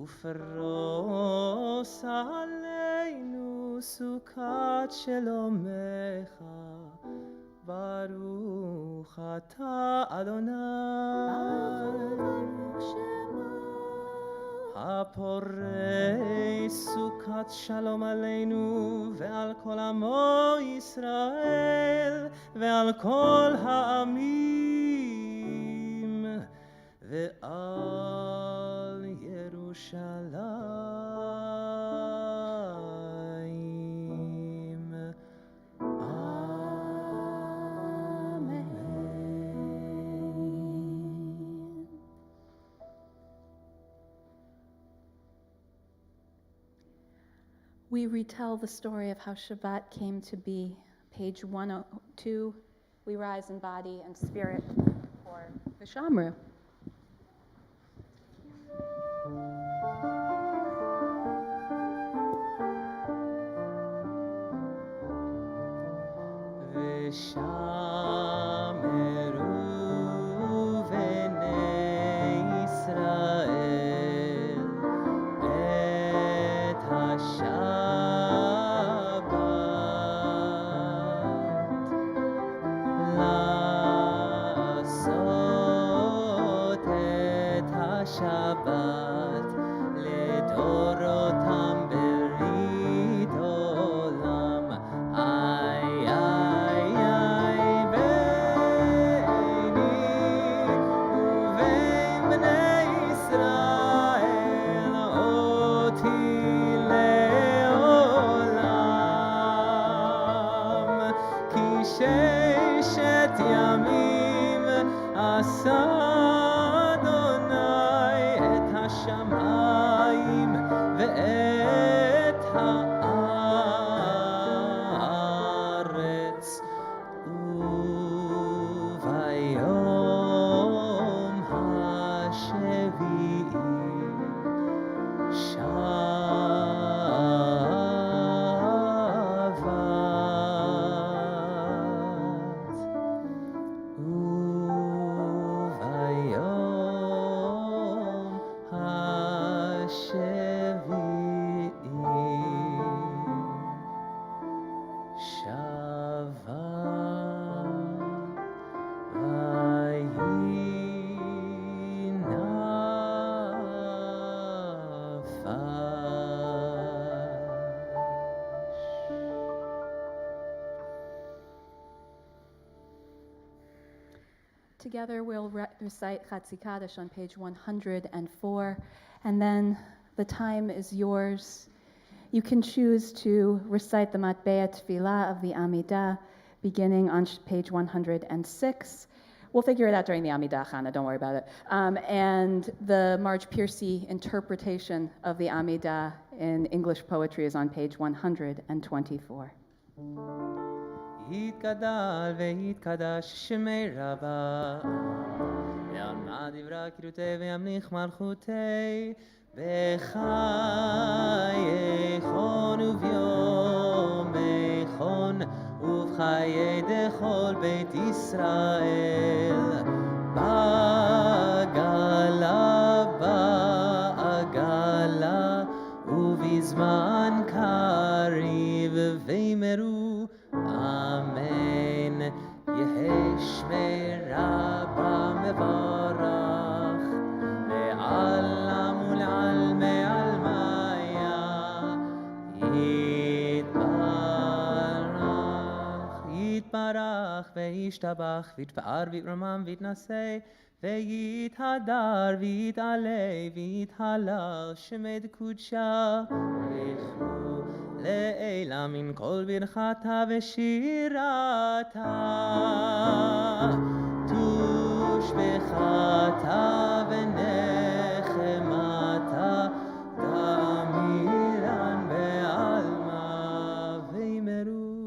ופרוס עלינו סוכת שלומך ברוך אתה אדוני הפורש סוכת שלום עלינו ועל כל עמו ישראל ועל כל העמים ועל ירושלים. אמן. We retell the story of how Shabbat came to be. Page 102, we rise in body and spirit for Vishamru. ושמרו בני ישראל את השבת לעשות את השבת לדורותם ברית עולם. איי איי איי ביני ובין בני ישראל אותי לעולם כי ששת ימים עשה אדוני את השמיים ואת הארץ וביום השביעי שבת וביום השביעי שבת ויהי Together we'll recite Kaddish on page 104, and then The time is yours. You can choose to recite the Matbea Tefillah of the Amidah, beginning on page 106. We'll figure it out during the Amidah, Chana, don't worry about it. And the Marge Piercy interpretation of the Amidah in English poetry is on page 124. יתגדל ויתקדש שמי רבה ויעמד דברה קירותי וימליך מלכותי בחייכון וביומייכון ובחיי דכל בית ישראל בעגלה בעגלה ובזמן קריב וימרו אמן יהי שמי רבה מברך לעלם ולעלמי עלמיה יתברך וישתבח ויתפאר ויתרומם ויתנשא ויתהדר ויתעלה ויתהלל שמי דקודשה לכו לעילה מן כל ברכתה ושירתה תושבחתה ונחמתה תמירן בעלמה וימרו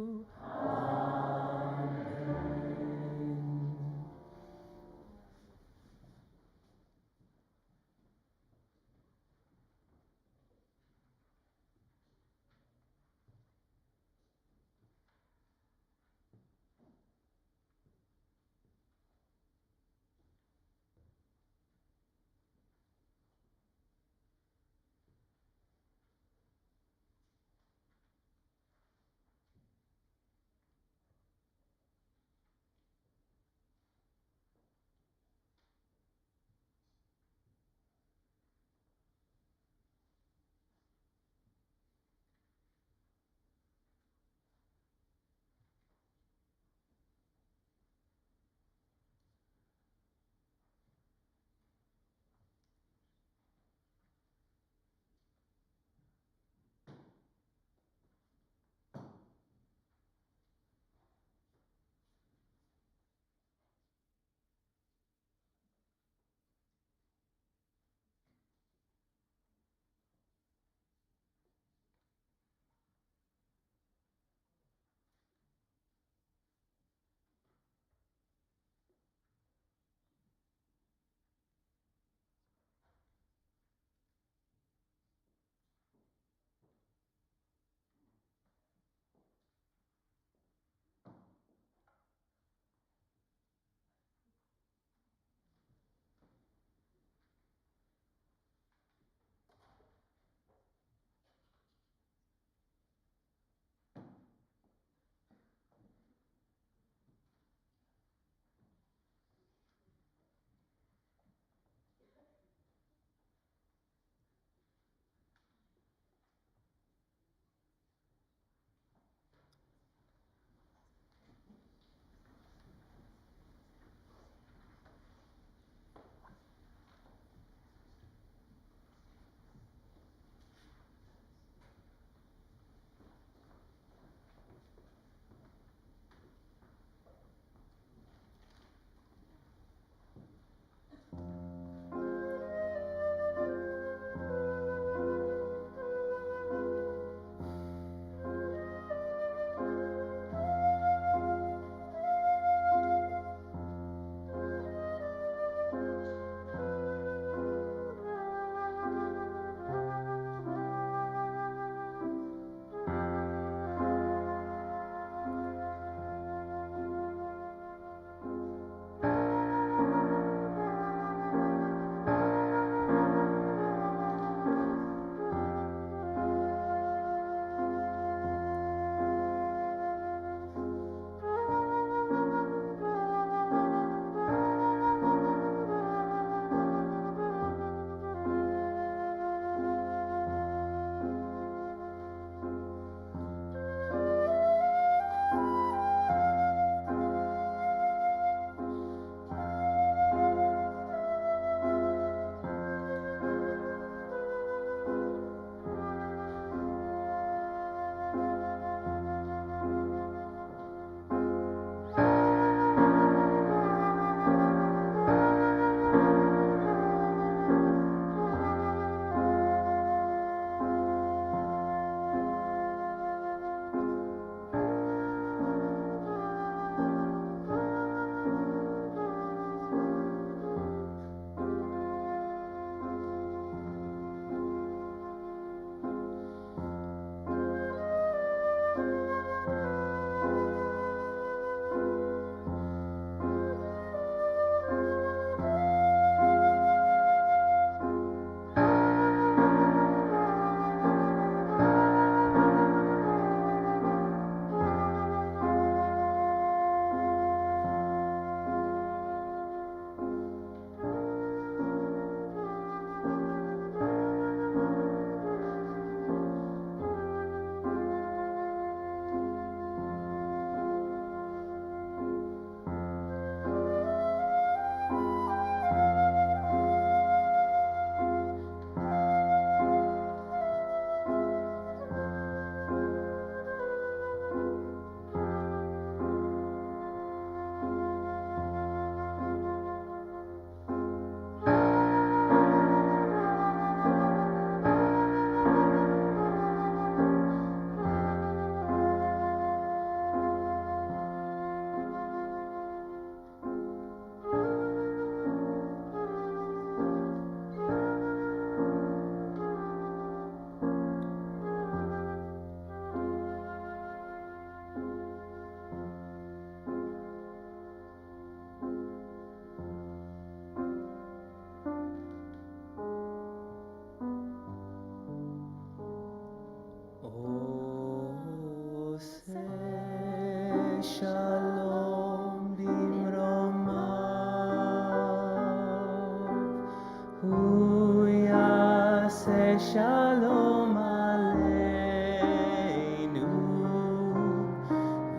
shalom aleinu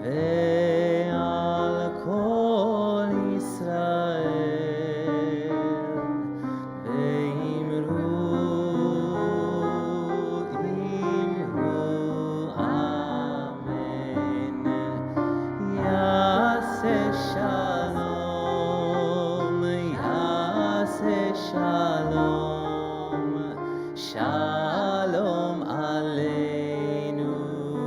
ve'al kol Yisrael ve'imru amen. Yaseh shalom, yaseh shalom, shalom aleinu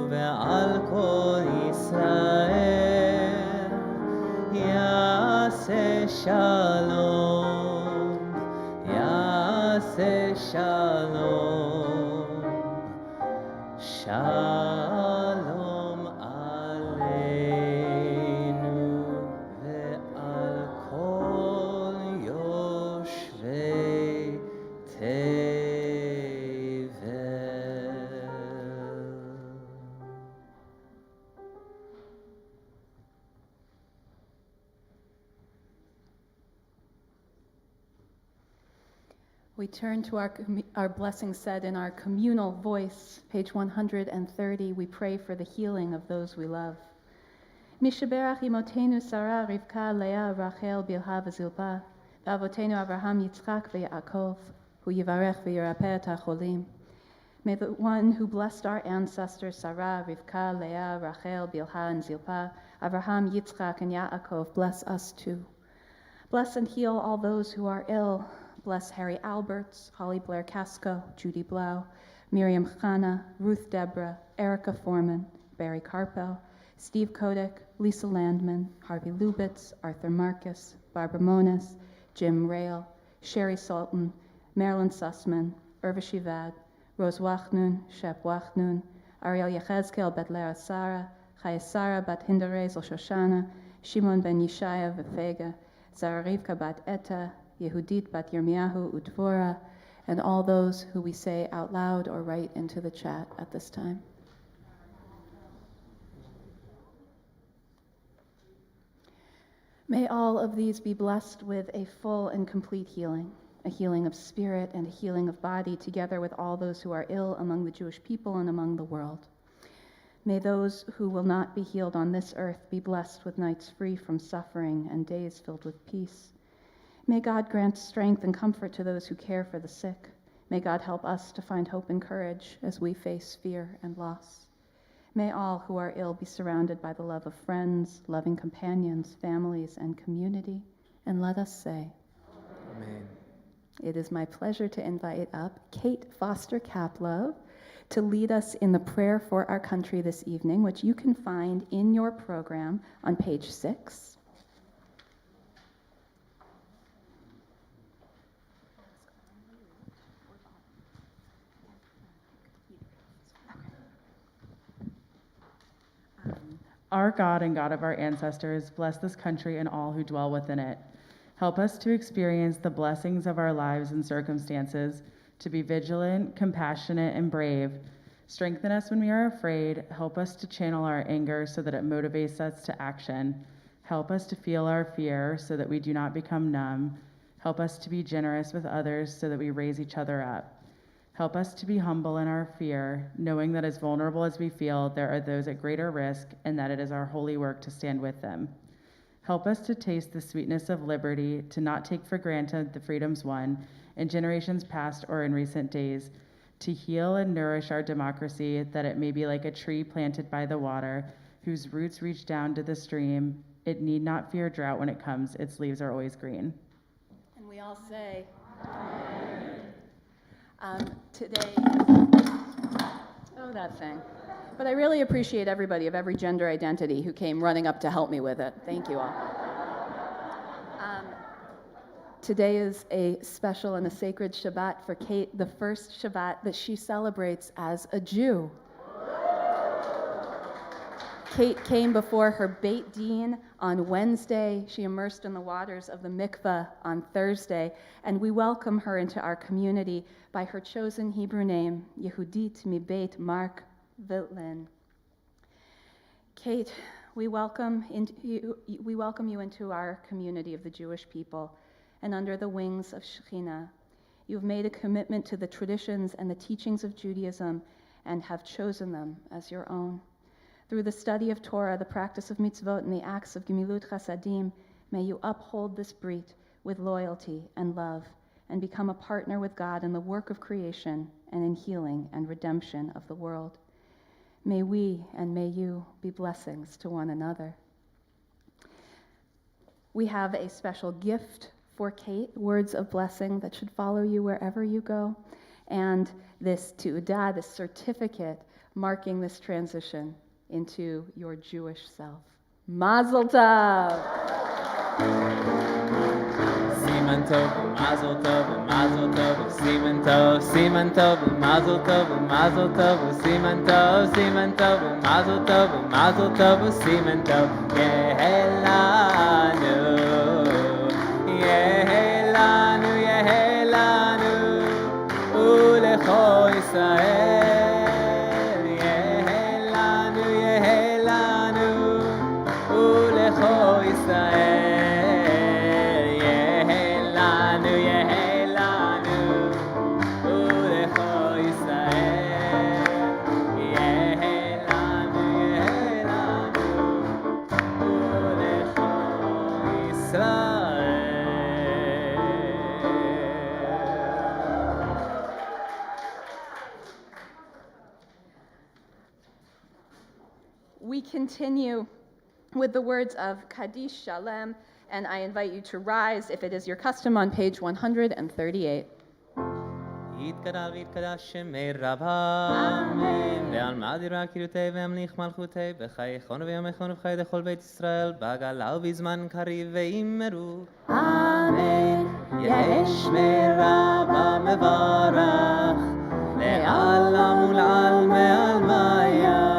ve'al kol Yisrael. Yaseh shalom, yaseh shalom, shalom aleinu ve'al kol yoshvei tevel. We turn to our blessing said in our communal voice, page 130. We pray for the healing of those we love. Mishaberach imotenu Sarah, Rivka, Leah, Rachel, Bilha, v'Zilpa, v'avotenu Abraham, Yitzchak, v'Yaakov, hu yivarech v'yirapeh et hacholim. May the one who blessed our ancestors, Sarah, Rivka, Leah, Rachel, Bilha, and Zilpa, Abraham, Yitzchak, and Yaakov, bless us too. Bless and heal all those who are ill. Bless Harry Alberts, Holly Blair Casco, Judy Blau, Miriam Chana, Ruth Deborah, Erica Foreman, Barry Carpel, Steve Kodak, Lisa Landman, Harvey Lubitz, Arthur Marcus, Barbara Monis, Jim Rail, Sherry Sultan, Marilyn Sussman, Irva Shivad, Rose Wachnun, Shep Wachnun, Ariel Yechezkel, Betlera Sarah, Chaya Sarah, Bat Hinderez, Shoshana, Shimon ben Yishaya, Vefega, Sarah Rivka, Bat Etta, Yehudit Bat Yirmiyahu Udvora, and all those who we say out loud or write into the chat at this time. May all of these be blessed with a full and complete healing, a healing of spirit and a healing of body, together with all those who are ill among the Jewish people and among the world. May those who will not be healed on this earth be blessed with nights free from suffering and days filled with peace. May God grant strength and comfort to those who care for the sick. May God help us to find hope and courage as we face fear and loss. May all who are ill be surrounded by the love of friends, loving companions, families, and community. And let us say, Amen. it is my pleasure to invite up Kate Foster Kaplov to lead us in the prayer for our country this evening, which you can find in your program on page 6. Our God and God of our ancestors, bless this country and all who dwell within it. Help us to experience the blessings of our lives and circumstances, to be vigilant, compassionate, and brave. Strengthen us when we are afraid. Help us to channel our anger so that it motivates us to action. Help us to feel our fear so that we do not become numb. Help us to be generous with others so that we raise each other up. Help us to be humble in our fear, knowing that as vulnerable as we feel, there are those at greater risk and that it is our holy work to stand with them. Help us to taste the sweetness of liberty, to not take for granted the freedoms won in generations past or in recent days, to heal and nourish our democracy, that it may be like a tree planted by the water, whose roots reach down to the stream. It need not fear drought when it comes, its leaves are always green. And we all say, today, oh, that thing. But I really appreciate everybody of every gender identity who came running up to help me with it. Thank you all. Today is a special and a sacred Shabbat for Kate, the first Shabbat that she celebrates as a Jew. Kate came before her Beit Din on Wednesday. She immersed in the waters of the mikveh on Thursday, and we welcome her into our community by her chosen Hebrew name, Yehudit Mibeit Mark Vitlin. Kate, we welcome you into our community of the Jewish people, and under the wings of Shekhinah. You've made a commitment to the traditions and the teachings of Judaism and have chosen them as your own. Through the study of Torah, the practice of mitzvot, and the acts of gemilut chasadim, may you uphold this brit with loyalty and love and become a partner with God in the work of creation and in healing and redemption of the world. May we and may you be blessings to one another. We have a special gift for Kate, words of blessing that should follow you wherever you go, and this tu'udah, this certificate marking this transition into your Jewish self. Mazel tov! Siman tov, mazel tov, mazel tov, siman tov, siman tov, mazel tov, mazel tov, siman tov, siman tov, mazel tov, mazel tov, siman tov, yehelanu, yehelanu, yehelanu, ulecho Yisrael, yehelanu, yehelanu, ulecho Yisrael. We continue with the words of Kaddish Shalem, and I invite you to rise, if it is your custom, on page 138. יתגדל ויתקדש שמי רב אמן ועל מעדירה קירותי והמליך מלכותי בחייכון וימיכון ובחיי דכל בית ישראל בגלה ובזמן קריב ואימרו אמן יהי שמי רבה מברך לעלם ולעלמי עלמיה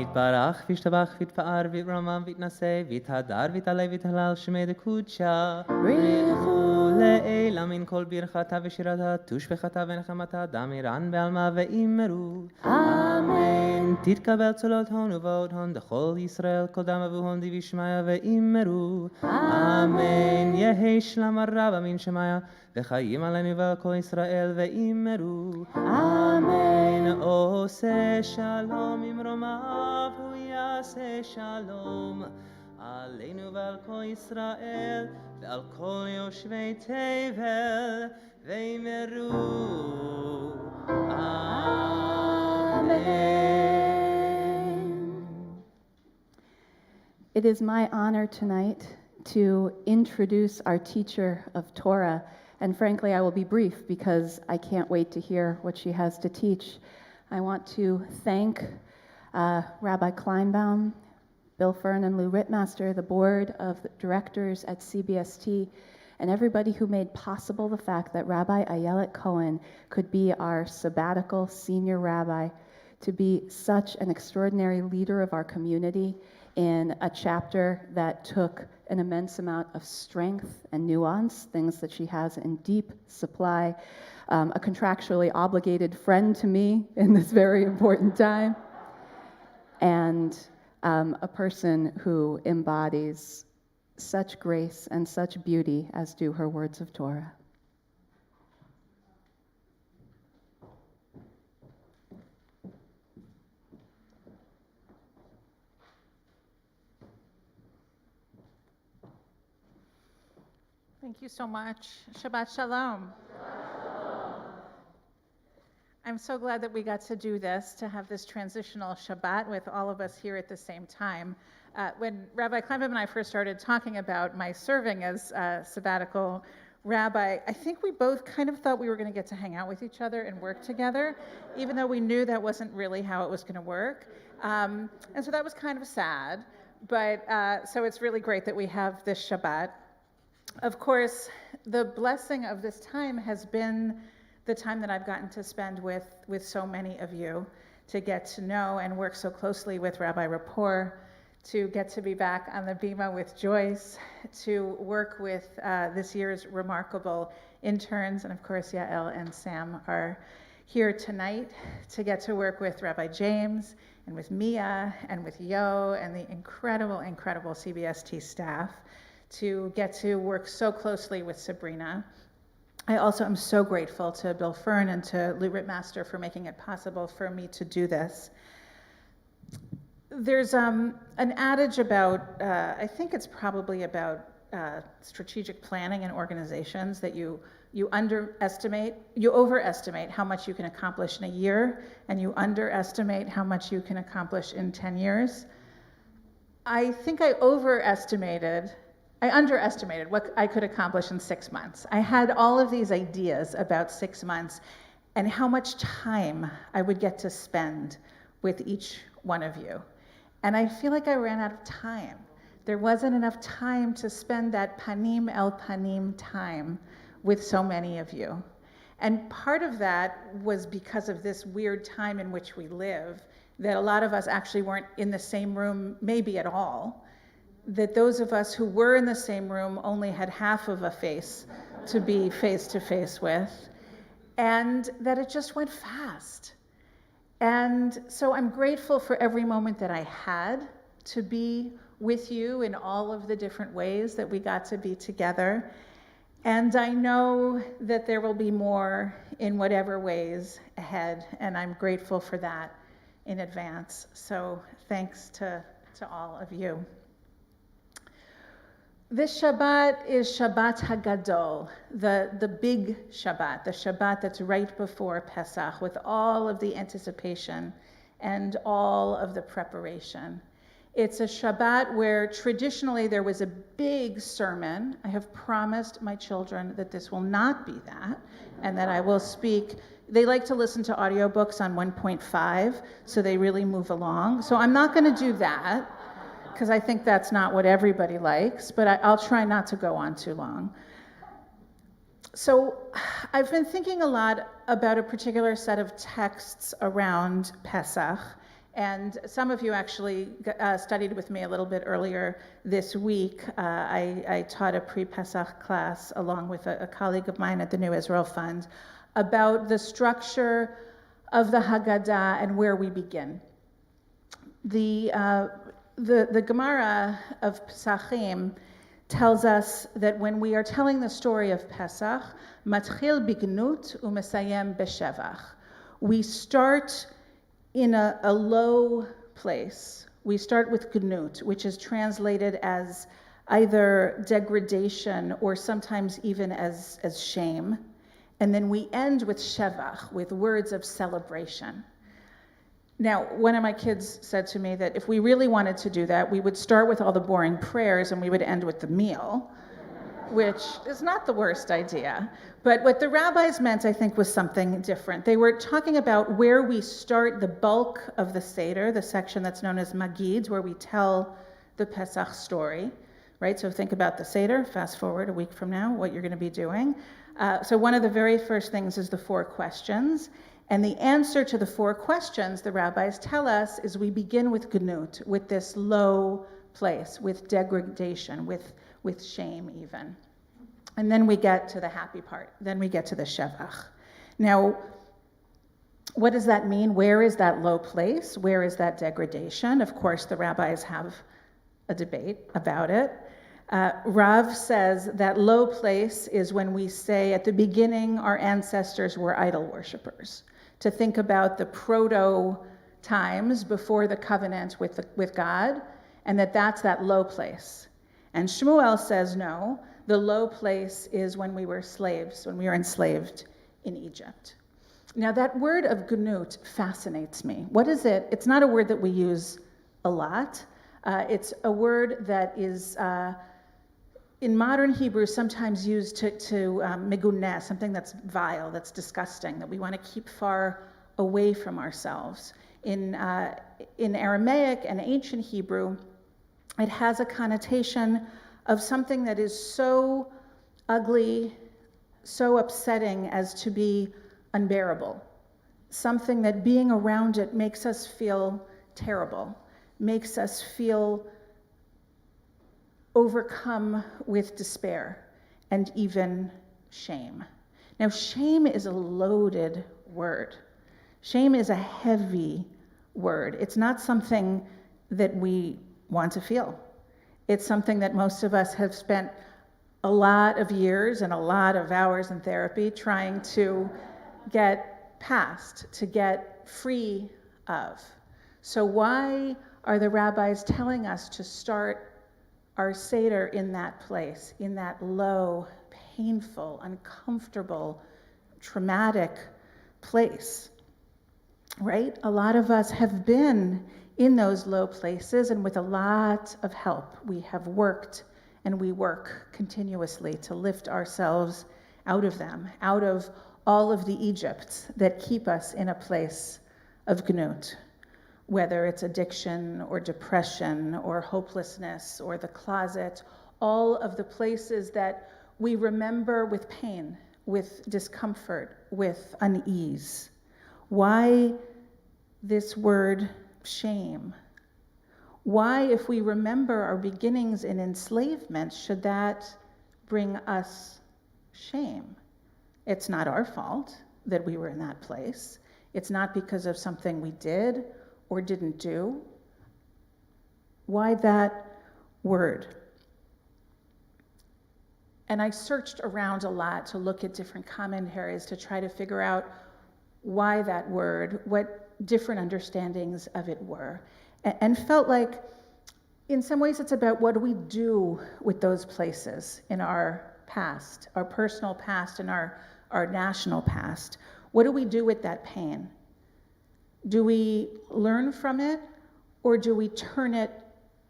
יתברך וישתבח ויתפאר ויתרומם ויתנשא ויתהדר ויתעלה ויתהלל שמי דקודשה ברכו לעילה מן כל ברכתה ושירתה תושבחתה ונחמתה דמירן בעלמה ואימרו אמן תתקבל צולות הון ובאות הון דכל ישראל כל דם אבוהון דיבי שמיה ואימרו אמן יהי שלם הרב אמין שמיה וחיים עלינו ועל כל ישראל ואימרו אמן עושה שלום ממרומיו הוא יעשה שלום עלינו ועל כל ישראל ועל כל יושבי תבל ואימרו אמן. It is my honor tonight to introduce our teacher of Torah. And frankly, I will be brief because I can't wait to hear what she has to teach. I want to thank Rabbi Kleinbaum, Bill Fern, and Lou Rittmaster, the board of directors at CBST, and everybody who made possible the fact that Rabbi Ayelet Cohen could be our sabbatical senior rabbi, to be such an extraordinary leader of our community in a chapter that took an immense amount of strength and nuance, things that she has in deep supply, a contractually obligated friend to me in this very important time, and a person who embodies such grace and such beauty as do her words of Torah. Thank you so much. Shabbat Shalom. I'm so glad that we got to do this, to have this transitional Shabbat with all of us here at the same time. When Rabbi Kleinbaum and I first started talking about my serving as a sabbatical rabbi, I think we both kind of thought we were going to get to hang out with each other and work together, even though we knew that wasn't really how it was going to work. And so that was kind of sad, but so it's really great that we have this Shabbat. Of course, the blessing of this time has been the time that I've gotten to spend with so many of you, to get to know and work so closely with Rabbi Rapport, to get to be back on the Bima with Joyce, to work with this year's remarkable interns, and of course Yael and Sam are here tonight, to get to work with Rabbi James and with Mia and with Yo and the incredible, incredible CBST staff, to get to work so closely with Sabrina. I also am so grateful to Bill Fern and to Lou Rittmaster for making it possible for me to do this. There's an adage about, I think it's probably about strategic planning in organizations, that you overestimate how much you can accomplish in a year, and you underestimate how much you can accomplish in 10 years. I think I underestimated what I could accomplish in 6 months. I had all of these ideas about 6 months and how much time I would get to spend with each one of you. And I feel like I ran out of time. There wasn't enough time to spend that panim el panim time with so many of you. And part of that was because of this weird time in which we live, that a lot of us actually weren't in the same room, maybe at all. That those of us who were in the same room only had half of a face to be face to face with, and that it just went fast. And so I'm grateful for every moment that I had to be with you in all of the different ways that we got to be together. And I know that there will be more in whatever ways ahead, and I'm grateful for that in advance. So thanks to all of you. This Shabbat is Shabbat Hagadol, the big Shabbat, the Shabbat that's right before Pesach, with all of the anticipation and all of the preparation. It's a Shabbat where traditionally there was a big sermon. I have promised my children that this will not be that, and that I will speak. They like to listen to audiobooks on 1.5, so they really move along. So I'm not going to do that, because I think that's not what everybody likes, but I'll try not to go on too long. So I've been thinking a lot about a particular set of texts around Pesach, and some of you actually studied with me a little bit earlier this week. I taught a pre-Pesach class along with a colleague of mine at the New Israel Fund about the structure of the Haggadah and where we begin. The Gemara of Pesachim tells us that when we are telling the story of Pesach, matchil bignut umesayem beshevach. We start in a low place. We start with gnut, which is translated as either degradation or sometimes even as shame. And then we end with shevach, with words of celebration. Now, one of my kids said to me that if we really wanted to do that, we would start with all the boring prayers and we would end with the meal, which is not the worst idea. But what the rabbis meant, I think, was something different. They were talking about where we start the bulk of the Seder, the section that's known as Magid, where we tell the Pesach story, right? So think about the Seder, fast forward a week from now, what you're going to be doing. So one of the very first things is the 4 questions. And the answer to the 4 questions, the rabbis tell us, is we begin with gnut, with this low place, with degradation, with shame even. And then we get to the happy part. Then we get to the shevach. Now, what does that mean? Where is that low place? Where is that degradation? Of course, the rabbis have a debate about it. Rav says that low place is when we say at the beginning our ancestors were idol worshipers. To think about the proto times before the covenant with God, and that's that low place. And Shmuel says no, the low place is when we were slaves, when we were enslaved in Egypt. Now that word of gnut fascinates me. What is it? It's not a word that we use a lot. It's a word that is in modern Hebrew sometimes used to meguneh, something that's vile, that's disgusting, that we want to keep far away from ourselves. In Aramaic and ancient Hebrew, it has a connotation of something that is so ugly, so upsetting as to be unbearable. Something that being around it makes us feel terrible, makes us feel overcome with despair and even shame. Now, shame is a loaded word. Shame is a heavy word. It's not something that we want to feel. It's something that most of us have spent a lot of years and a lot of hours in therapy trying to get past, to get free of. So why are the rabbis telling us to start our Seder in that place, in that low, painful, uncomfortable, traumatic place? Right? A lot of us have been in those low places, and with a lot of help, we have worked and we work continuously to lift ourselves out of them, out of all of the Egypts that keep us in a place of gnut, whether it's addiction or depression or hopelessness or the closet, all of the places that we remember with pain, with discomfort, with unease. Why this word shame? Why, if we remember our beginnings in enslavement, should that bring us shame? It's not our fault that we were in that place. It's not because of something we did or didn't do. Why that word? And I searched around a lot to look at different commentaries to try to figure out why that word, what different understandings of it were, and felt like in some ways it's about what do we do with those places in our past, our personal past and our national past. What do we do with that pain? Do we learn from it, or do we turn it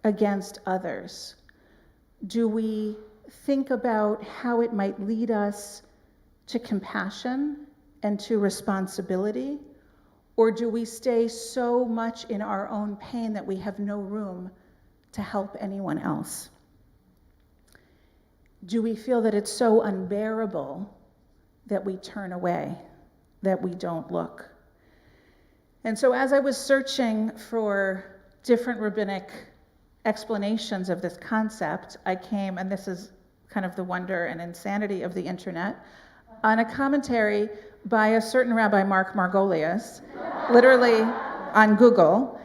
against others? Do we think about how it might lead us to compassion and to responsibility? Or do we stay so much in our own pain that we have no room to help anyone else? Do we feel that it's so unbearable that we turn away, that we don't look? And so as I was searching for different rabbinic explanations of this concept, I came, and this is kind of the wonder and insanity of the internet, on a commentary by a certain Rabbi Mark Margolius, literally on Google,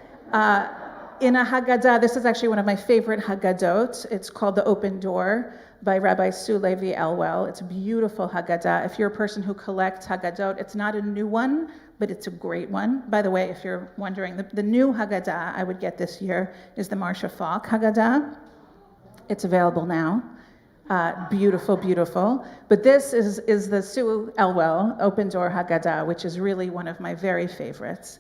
in a Haggadah. This is actually one of my favorite Haggadot. It's called The Open Door by Rabbi Sue Levi Elwell. It's a beautiful Haggadah. If you're a person who collects Haggadot, it's not a new one, but it's a great one. By the way, if you're wondering, the new Haggadah I would get this year is the Marcia Falk Haggadah. It's available now. Beautiful, beautiful. But this is the Sue Elwell Open Door Haggadah, which is really one of my very favorites.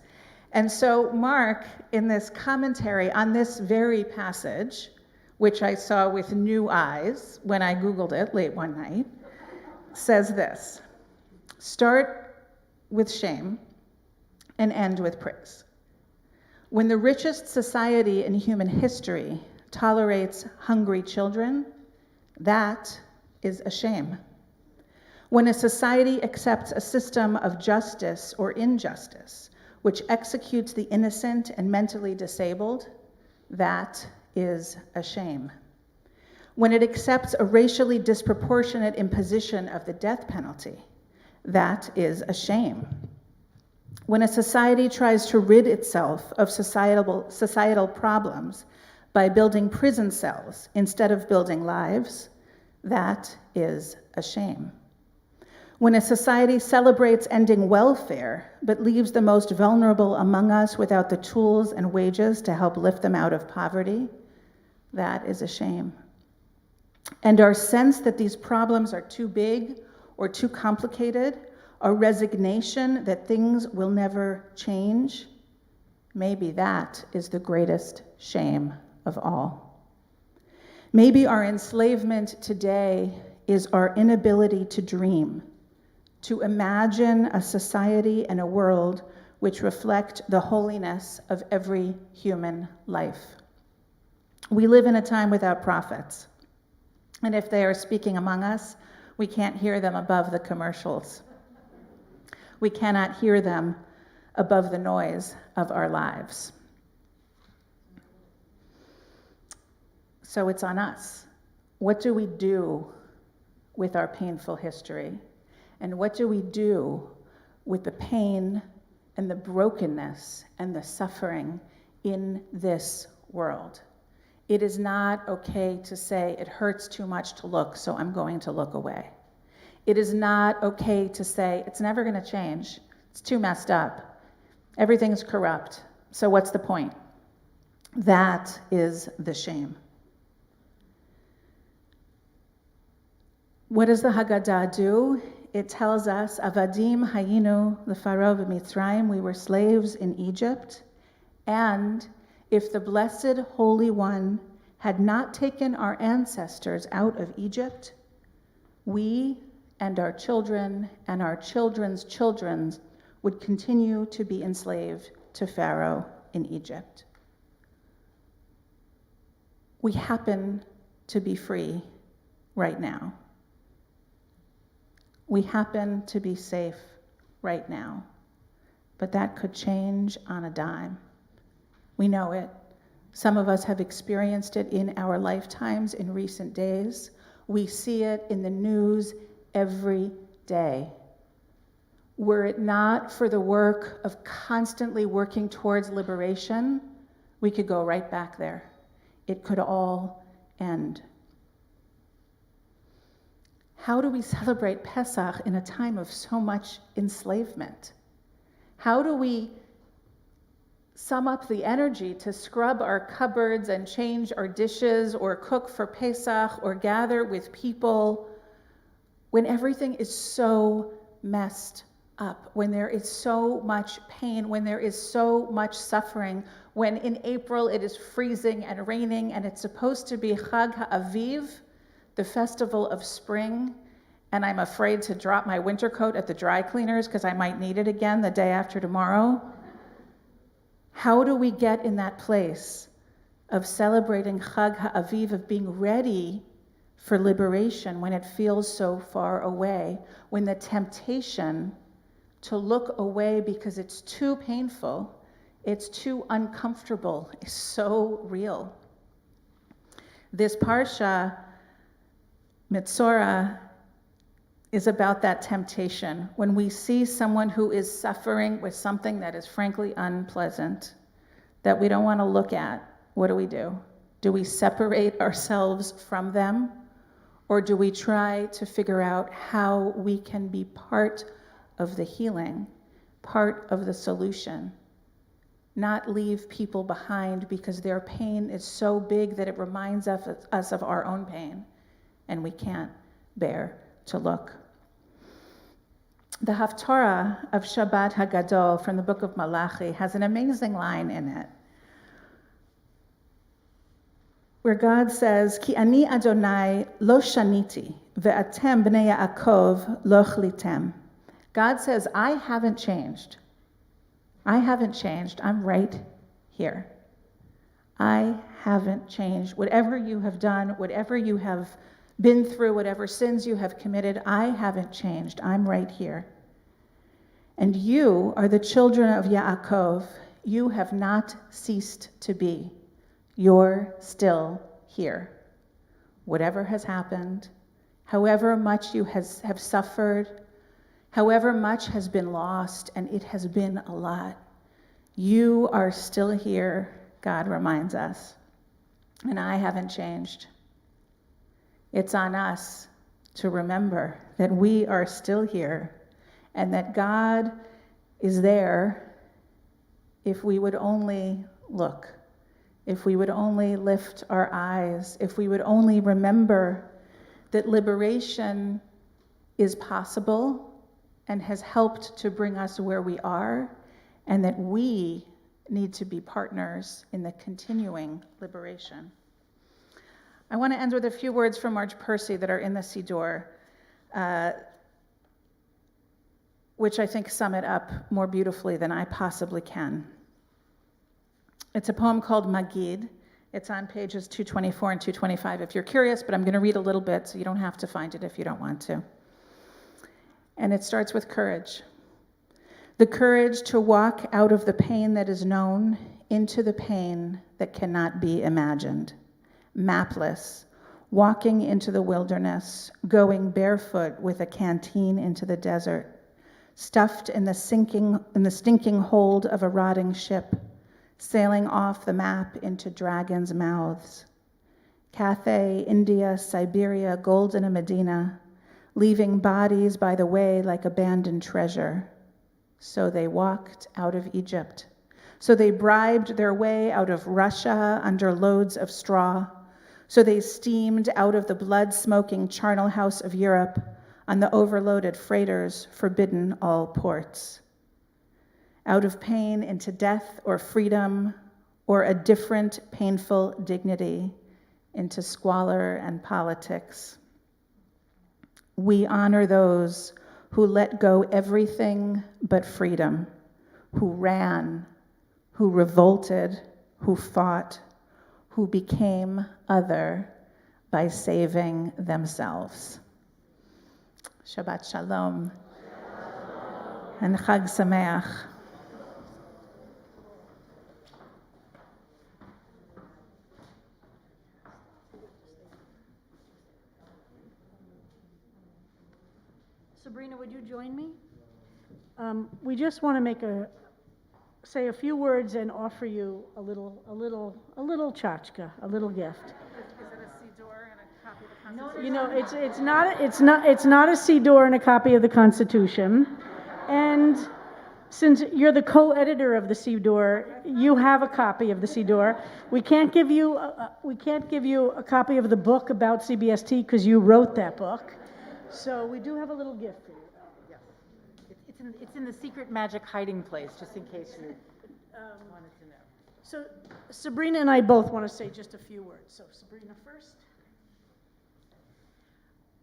And so Mark, in this commentary on this very passage, which I saw with new eyes when I Googled it late one night, says this: start with shame and end with praise. When the richest society in human history tolerates hungry children, that is a shame. When a society accepts a system of justice or injustice which executes the innocent and mentally disabled, that is a shame. When it accepts a racially disproportionate imposition of the death penalty, that is a shame. When a society tries to rid itself of societal problems by building prison cells instead of building lives, that is a shame. When a society celebrates ending welfare but leaves the most vulnerable among us without the tools and wages to help lift them out of poverty, that is a shame. And our sense that these problems are too big or too complicated, our resignation that things will never change, maybe that is the greatest shame of all. Maybe our enslavement today is our inability to dream, to imagine a society and a world which reflect the holiness of every human life. We live in a time without prophets, and if they are speaking among us, we can't hear them above the commercials. We cannot hear them above the noise of our lives. So it's on us. What do we do with our painful history? And what do we do with the pain and the brokenness and the suffering in this world? It is not okay to say it hurts too much to look, so I'm going to look away. It is not okay to say it's never going to change. It's too messed up. Everything's corrupt. So what's the point? That is the shame. What does the Haggadah do? It tells us, Avadim hayinu lefaro v'mitzrayim, we were slaves in Egypt, and if the Blessed Holy One had not taken our ancestors out of Egypt, we and our children and our children's children would continue to be enslaved to Pharaoh in Egypt. We happen to be free right now. We happen to be safe right now, but that could change on a dime. We know it. Some of us have experienced it in our lifetimes in recent days. We see it in the news every day. Were it not for the work of constantly working towards liberation, we could go right back there. It could all end. How do we celebrate Pesach in a time of so much enslavement? How do we sum up the energy to scrub our cupboards and change our dishes or cook for Pesach or gather with people when everything is so messed up, when there is so much pain, when there is so much suffering, when in April it is freezing and raining and it's supposed to be Chag HaAviv, the festival of spring, and I'm afraid to drop my winter coat at the dry cleaners because I might need it again the day after tomorrow. How do we get in that place of celebrating Chag HaAviv, of being ready for liberation when it feels so far away, when the temptation to look away because it's too painful, it's too uncomfortable, is so real? This parsha, Mitzorah, is about that temptation. When we see someone who is suffering with something that is frankly unpleasant, that we don't want to look at, what do? Do we separate ourselves from them? Or do we try to figure out how we can be part of the healing, part of the solution? Not leave people behind because their pain is so big that it reminds us of our own pain, and we can't bear to look. The Haftarah of Shabbat Hagadol from the book of Malachi has an amazing line in it, where God says, Ki ani Adonai lo shaniti, ve'atem bnei Yaakov lo chlitem. God says, I haven't changed. I haven't changed. I'm right here. I haven't changed. Whatever you have done, whatever you have been through, whatever sins you have committed, I haven't changed. I'm right here. And you are the children of Yaakov. You have not ceased to be. You're still here. Whatever has happened, however much you have suffered, however much has been lost, and it has been a lot, you are still here, God reminds us. And I haven't changed. It's on us to remember that we are still here and that God is there if we would only look, if we would only lift our eyes, if we would only remember that liberation is possible and has helped to bring us where we are, and that we need to be partners in the continuing liberation. I want to end with a few words from Marge Percy that are in the Siddur, which I think sum it up more beautifully than I possibly can. It's a poem called Magid. It's on pages 224 and 225 if you're curious, but I'm going to read a little bit so you don't have to find it if you don't want to. And it starts with courage. The courage to walk out of the pain that is known into the pain that cannot be imagined. Mapless, walking into the wilderness, going barefoot with a canteen into the desert, stuffed in the stinking hold of a rotting ship, sailing off the map into dragons' mouths, Cathay, India, Siberia, Golden and Medina, leaving bodies by the way like abandoned treasure. So they walked out of Egypt. So they bribed their way out of Russia under loads of straw. So they steamed out of the blood-smoking charnel house of Europe on the overloaded freighters forbidden all ports. Out of pain into death or freedom, or a different painful dignity into squalor and politics. We honor those who let go everything but freedom, who ran, who revolted, who fought, who became other by saving themselves. Shabbat Shalom and Chag Sameach. Sabrina, would you join me? We just want to say a few words and offer you a little tchotchke, a little gift. Is it a Siddur and a copy of the Constitution? You know, it's not a Siddur and a copy of the Constitution, and since you're the co-editor of the Siddur, you have a copy of the Siddur. We can't give you a copy of the book about CBST because you wrote that book. So we do have a little gift for you. Yes. It's in the secret magic hiding place, just in case you wanted to know. So Sabrina and I both want to say just a few words. So Sabrina first.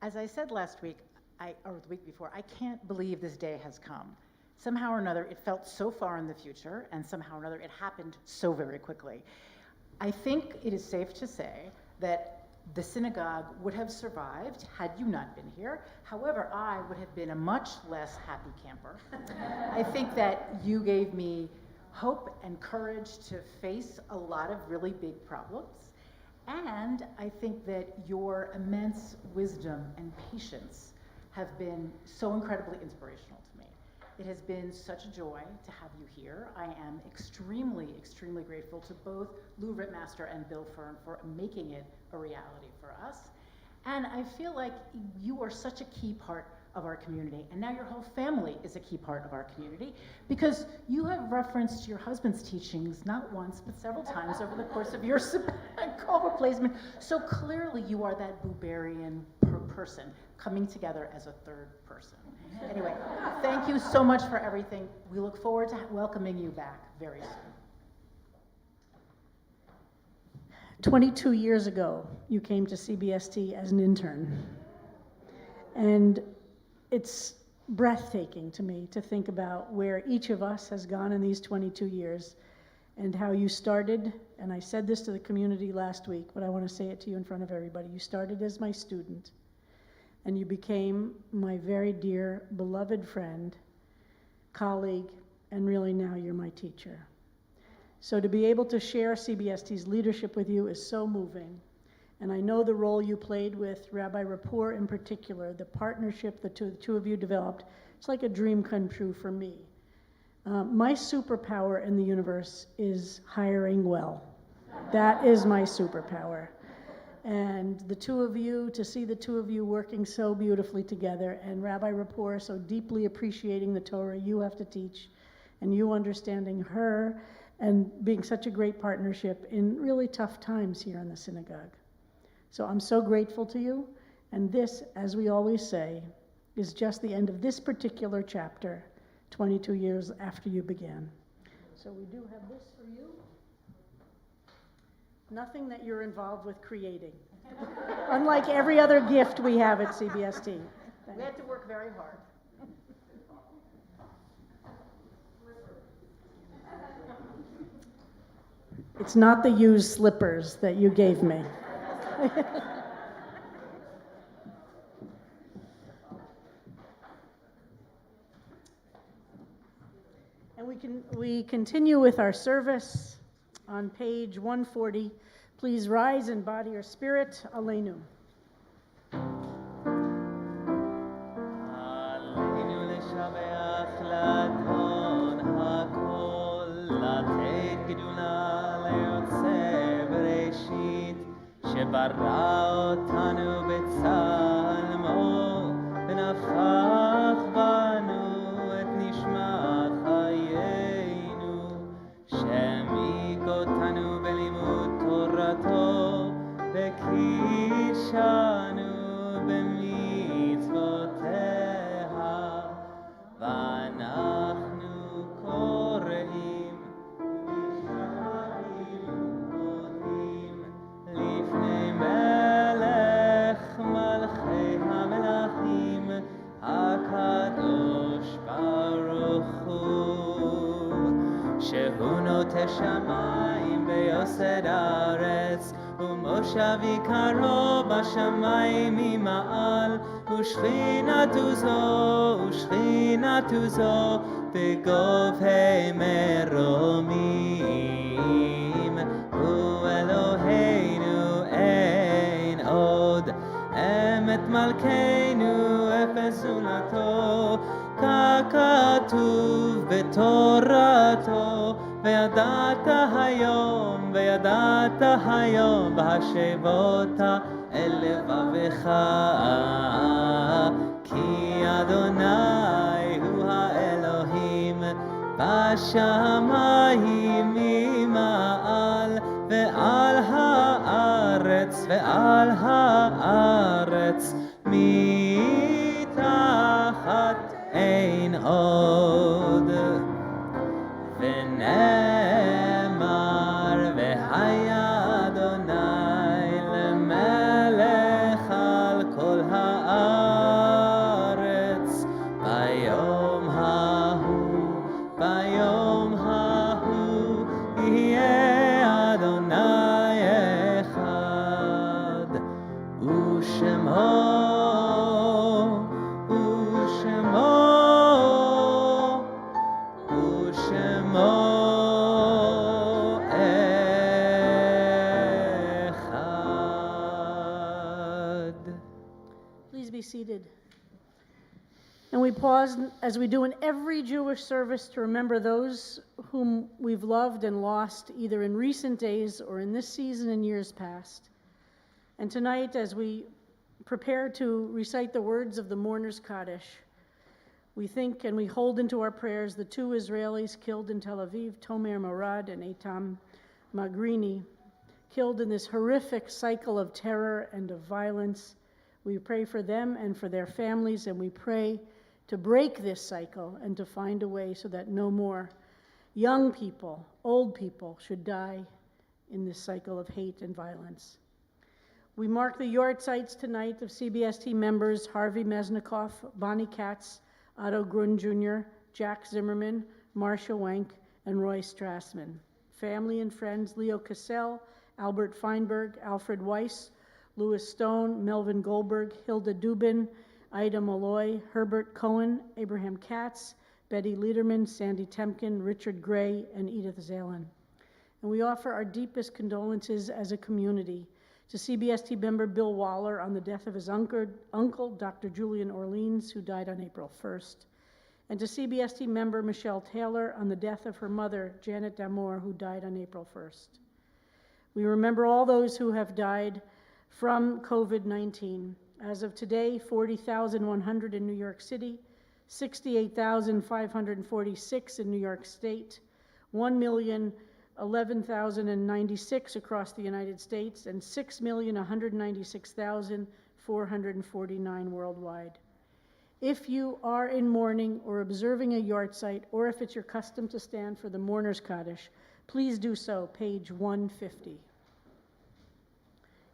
As I said last week, or the week before, I can't believe this day has come. Somehow or another, it felt so far in the future, and somehow or another, it happened so very quickly. I think it is safe to say that the synagogue would have survived had you not been here. However, I would have been a much less happy camper. I think that you gave me hope and courage to face a lot of really big problems. And I think that your immense wisdom and patience have been so incredibly inspirational to me. It has been such a joy to have you here. I am extremely, extremely grateful to both Lou Rittmaster and Bill Fern for making it a reality for us. And I feel like you are such a key part of our community, and now your whole family is a key part of our community, because you have referenced your husband's teachings not once, but several times over the course of your sabbatical replacement. So clearly you are that Buberian person coming together as a third person. Anyway, thank you so much for everything. We look forward to welcoming you back very soon. 22 years ago, you came to CBST as an intern. And it's breathtaking to me to think about where each of us has gone in these 22 years and how you started, and I said this to the community last week, but I want to say it to you in front of everybody. You started as my student, and you became my very dear, beloved friend, colleague, and really now you're my teacher. So to be able to share CBST's leadership with you is so moving. And I know the role you played with Rabbi Rapport in particular, the partnership the two of you developed. It's like a dream come true for me. My superpower in the universe is hiring well. That is my superpower. And the two of you, to see the two of you working so beautifully together, and Rabbi Rapport so deeply appreciating the Torah you have to teach, and you understanding her, and being such a great partnership in really tough times here in the synagogue. So I'm so grateful to you, and this, as we always say, is just the end of this particular chapter, 22 years after you began. So we do have this for you. Nothing that you're involved with creating, unlike every other gift we have at CBST. We had to work very hard. It's not the used slippers that you gave me. And we continue with our service on page 140. Please rise in body or spirit. Aleinu. עלינו לשבח לאדון הכל, לתת גדולה ליוצא בראשית, שברא אותנו בצלמו ונפח בנו את נשמת חיינו, שהעמיק אותנו בלימוד תורתו וקידשנו במצוותיה, ואנחנו קוראים ומודים לפני מלך מלכי המלכים הקדוש ברוך הוא, שהוא נוטה שמיים ויוסד ארץ, ומושב עיקרו בשמיים ממעל, ושכינתו זו בגובהי מרומים. הוא אלוהינו אין עוד, אמת מלכנו אפס זולתו, ככתוב בתורתו, וידעת היום והשבות אל לבבך, כי אדוני הוא האלוהים בשמיים ממעל, ועל הארץ מתחת אין עוד. ונאמר והיה אדוני למלך על כל הארץ, ביום ההוא יהיה אדוני אחד, ושמו Seated. And we pause as we do in every Jewish service to remember those whom we've loved and lost either in recent days or in this season and years past. And tonight, as we prepare to recite the words of the mourner's Kaddish, we think and we hold into our prayers the two Israelis killed in Tel Aviv, Tomer Morad and Eitam Magrini, killed in this horrific cycle of terror and of violence. We pray for them and for their families, and we pray to break this cycle and to find a way so that no more young people, old people should die in this cycle of hate and violence. We mark the yahrzeits tonight of CBST members Harvey Mesnikoff, Bonnie Katz, Otto Grun Jr., Jack Zimmerman, Marcia Wenk, and Roy Strassman. Family and friends Leo Cassell, Albert Feinberg, Alfred Weiss, Louis Stone, Melvin Goldberg, Hilda Dubin, Ida Malloy, Herbert Cohen, Abraham Katz, Betty Liederman, Sandy Temkin, Richard Gray, and Edith Zalen. And we offer our deepest condolences as a community to CBST member Bill Waller on the death of his uncle, Dr. Julian Orleans, who died on April 1st, and to CBST member Michelle Taylor on the death of her mother, Janet Damour, who died on April 1st. We remember all those who have died from COVID-19. As of today, 40,100 in New York City, 68,546 in New York State, 1,011,096 across the United States, and 6,196,449 worldwide. If you are in mourning or observing a yahrzeit, or if it's your custom to stand for the mourner's Kaddish, please do so, page 150.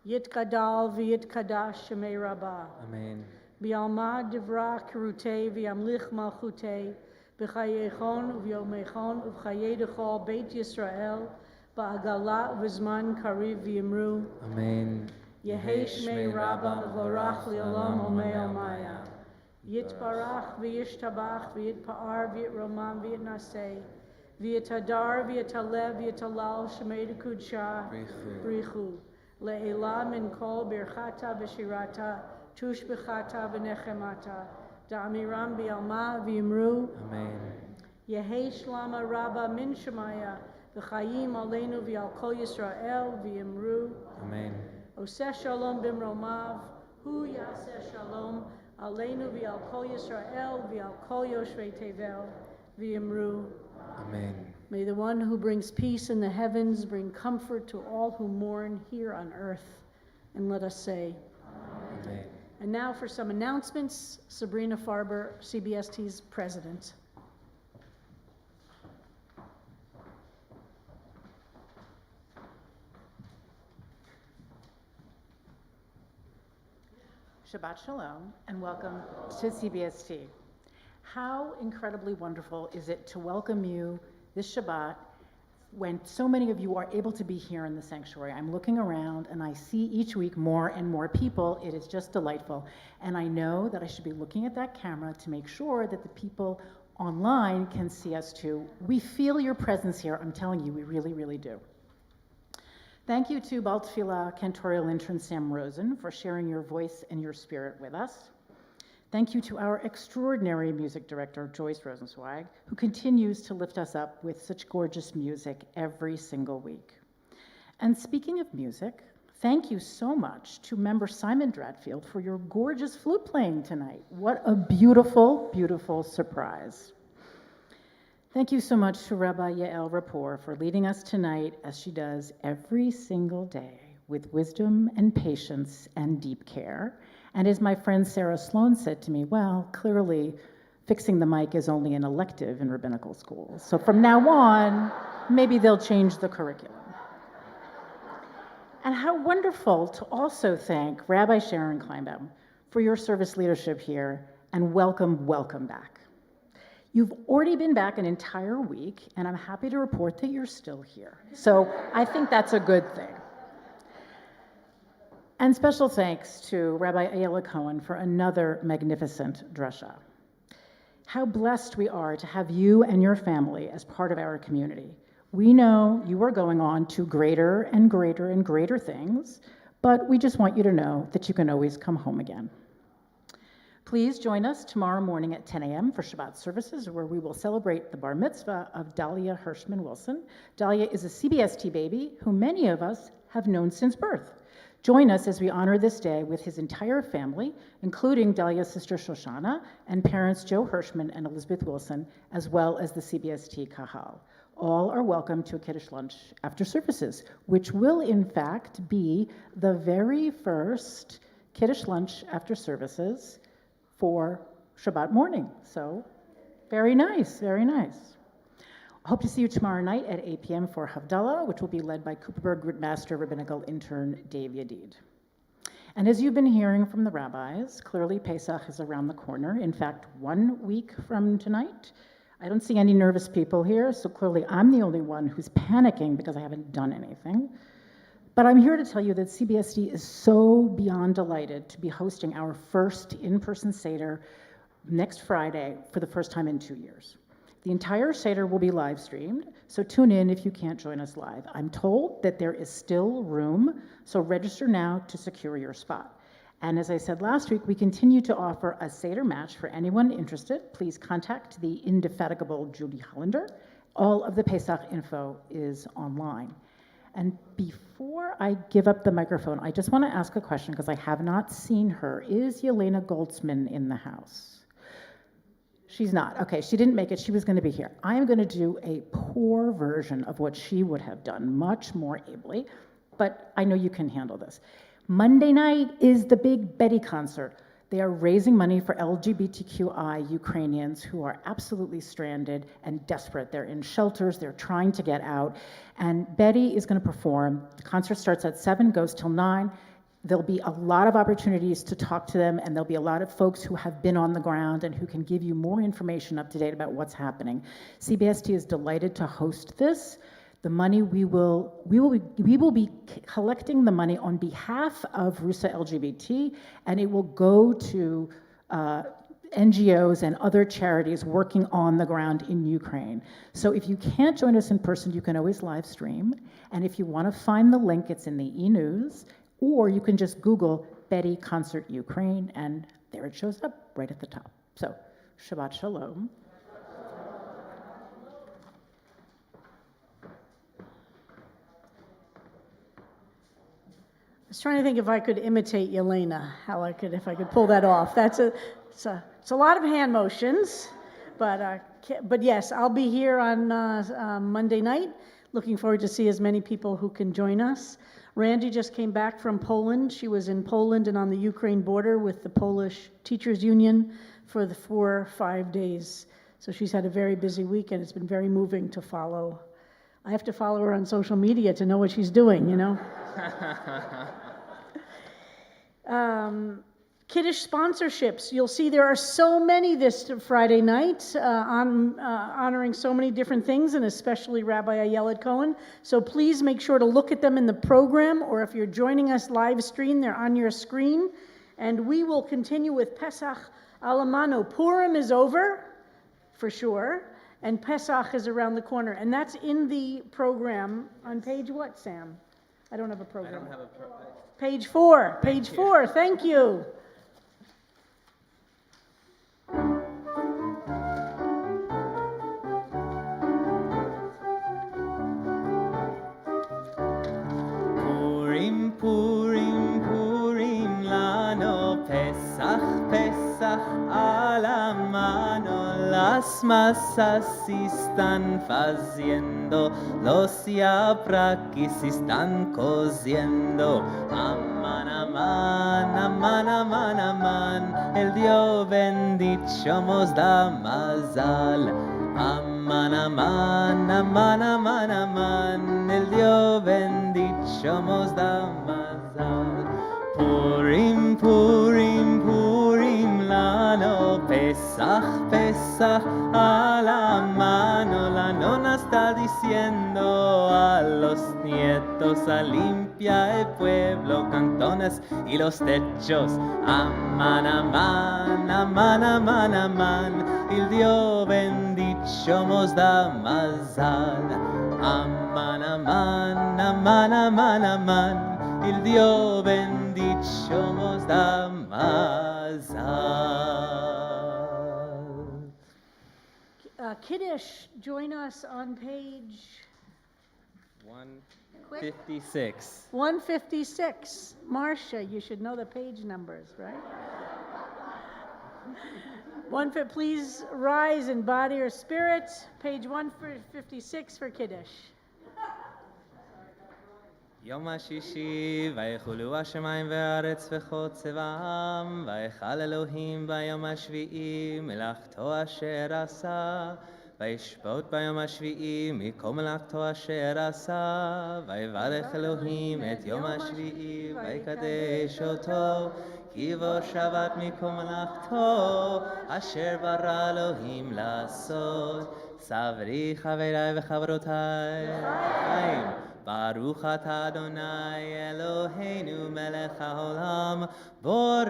Yitkadal v'yitkadash shemei Rabbah. Amen. Bialma divra kirutei v'yamlich malchutei b'chayechon u'v'yomechon u'v'chayei dechol Beit Yisrael ba'agala u'v'zman kariv v'yimru. Amen. Yehei shmei Rabbah v'lorach li'olam omei omaya. Yitbarach v'yishtabach v'yitpa'ar v'yitromam v'yitnasei v'yitadar v'yitalev v'yitalal shemei dekudsha brichu. Le'ela min kol birchata v'shirata tush b'chata v'nechemata da'amiram bi'alma v'yimru. Amen. Yehei shlama rabba min shemaya v'chayim aleinu v'al kol Yisrael v'yimru. Amen. Oseh shalom bimromav, hu yaseh shalom, aleinu v'al kol Yisrael v'al kol yoshvei tevel v'yimru. Amen. May the one who brings peace in the heavens bring comfort to all who mourn here on earth. And let us say, Amen. and now for some announcements, Sabrina Farber, CBST's president. Shabbat Shalom and welcome to CBST. How incredibly wonderful is it to welcome you this Shabbat when so many of you are able to be here in the sanctuary. I'm looking around and I see each week more and more people. It is just delightful. And I know that I should be looking at that camera to make sure that the people online can see us too. We feel your presence here. I'm telling you, we really, really do. Thank you to Baal Tefillah cantorial intern Sam Rosen for sharing your voice and your spirit with us. Thank you to our extraordinary music director, Joyce Rosenzweig, who continues to lift us up with such gorgeous music every single week. And speaking of music, thank you so much to member Simon Dratfield for your gorgeous flute playing tonight. What a beautiful, beautiful surprise. Thank you so much to Rabbi Yael Rapport for leading us tonight as she does every single day with wisdom and patience and deep care. And as my friend Sarah Sloan said to me, well, clearly fixing the mic is only an elective in rabbinical schools. So from now on, maybe they'll change the curriculum. And how wonderful to also thank Rabbi Sharon Kleinbaum for your service leadership here, and welcome, welcome back. You've already been back an entire week, and I'm happy to report that you're still here. So I think that's a good thing. And special thanks to Rabbi Ayala Cohen for another magnificent drasha. How blessed we are to have you and your family as part of our community. We know you are going on to greater and greater and greater things, but we just want you to know that you can always come home again. Please join us tomorrow morning at 10 a.m. for Shabbat services, where we will celebrate the bar mitzvah of Dahlia Hirschman Wilson. Dahlia is a CBST baby who many of us have known since birth. Join us as we honor this day with his entire family, including Dahlia's sister Shoshana and parents Joe Hirschman and Elizabeth Wilson, as well as the CBST Kahal. All are welcome to a Kaddish lunch after services, which will in fact be the very first Kaddish lunch after services for Shabbat morning. So very nice, very nice. I hope to see you tomorrow night at 8 p.m. for Havdalah, which will be led by Cooperberg Master Rabbinical intern Dave Yadid. And as you've been hearing from the rabbis, clearly Pesach is around the corner. In fact, 1 week from tonight. I don't see any nervous people here, so clearly I'm the only one who's panicking because I haven't done anything. But I'm here to tell you that CBSD is so beyond delighted to be hosting our first in-person Seder next Friday for the first time in 2 years. The entire Seder will be live streamed, so tune in if you can't join us live. I'm told that there is still room, so register now to secure your spot. And as I said last week, we continue to offer a Seder match for anyone interested. Please contact the indefatigable Judy Hollander. All of the Pesach info is online. And before I give up the microphone, I just want to ask a question because I have not seen her. Is Yelena Goldsman in the house? She's not. Okay, she didn't make it. She was going to be here. I am going to do a poor version of what she would have done, much more ably, but I know you can handle this. Monday night is the big Betty concert. They are raising money for LGBTQI Ukrainians who are absolutely stranded and desperate. They're in shelters, they're trying to get out, and Betty is going to perform. The concert starts at 7, goes till 9. There'll be a lot of opportunities to talk to them, and there'll be a lot of folks who have been on the ground and who can give you more information up to date about what's happening. CBST is delighted to host this. The money we will be collecting the money on behalf of Rusa LGBT, and it will go to NGOs and other charities working on the ground in Ukraine. So if you can't join us in person, you can always live stream. And if you want to find the link, it's in the e-news, or you can just Google Betty Concert Ukraine, and there it shows up right at the top. So Shabbat Shalom. was trying to think if I could imitate Yelena, if I could pull that off. It's a lot of hand motions, but yes, I'll be here on Monday night. Looking forward to see as many people who can join us. Randy just came back from Poland. She was in Poland and on the Ukraine border with the Polish Teachers Union for the 4 or 5 days. So she's had a very busy week, and it's been very moving to follow. I have to follow her on social media to know what she's doing, you know? Kaddish sponsorships. You'll see there are so many this Friday night, honoring so many different things, and especially Rabbi Ayelet Cohen. So please make sure to look at them in the program, or if you're joining us live stream, they're on your screen. And we will continue with Pesach Alamano. Purim is over, for sure, and Pesach is around the corner. And that's in the program on page what, Sam? I don't have a program. I don't have a Page 4. Page 4. Thank you. Purim, Purim, Purim lano, Pesach, Pesach a la mano, las masas están faciendo, los yapraquis están cociendo. Aman, aman, aman, aman, aman, el Dios bendito nos da mazal. Aman, aman, aman, aman, aman, el Dios bendito nos da mazal. Purim, Purim, Purim lano, Pesach, Pesach a la mano. La nona está diciendo a los nietos a limpia el pueblo, cantones y los techos. Aman, aman, aman, aman, aman, el Dios bendito nos da mazal. Aman, aman, aman, aman, aman, el Dios bendito nos da mazal. Kiddush, join us on page 156. 156. Marcia, you should know the page numbers, right? Please rise in body or spirit. Page 156 for Kiddush. יום השישי, ויחולו השמיים והארץ וכל צבאם, ויחל אלוהים ביום השביעי מלאכתו אשר עשה, וישפוט ביום השביעי מכל מלאכתו אשר עשה, ויברך אלוהים את יום השביעי, ויקדש אותו, כי בו שבת מכל מלאכתו, אשר ברא אלוהים לעשות. סברי חבריי וחברותיי, חיים. ברוך אתה אדוני אלוהינו מלך העולם, בורא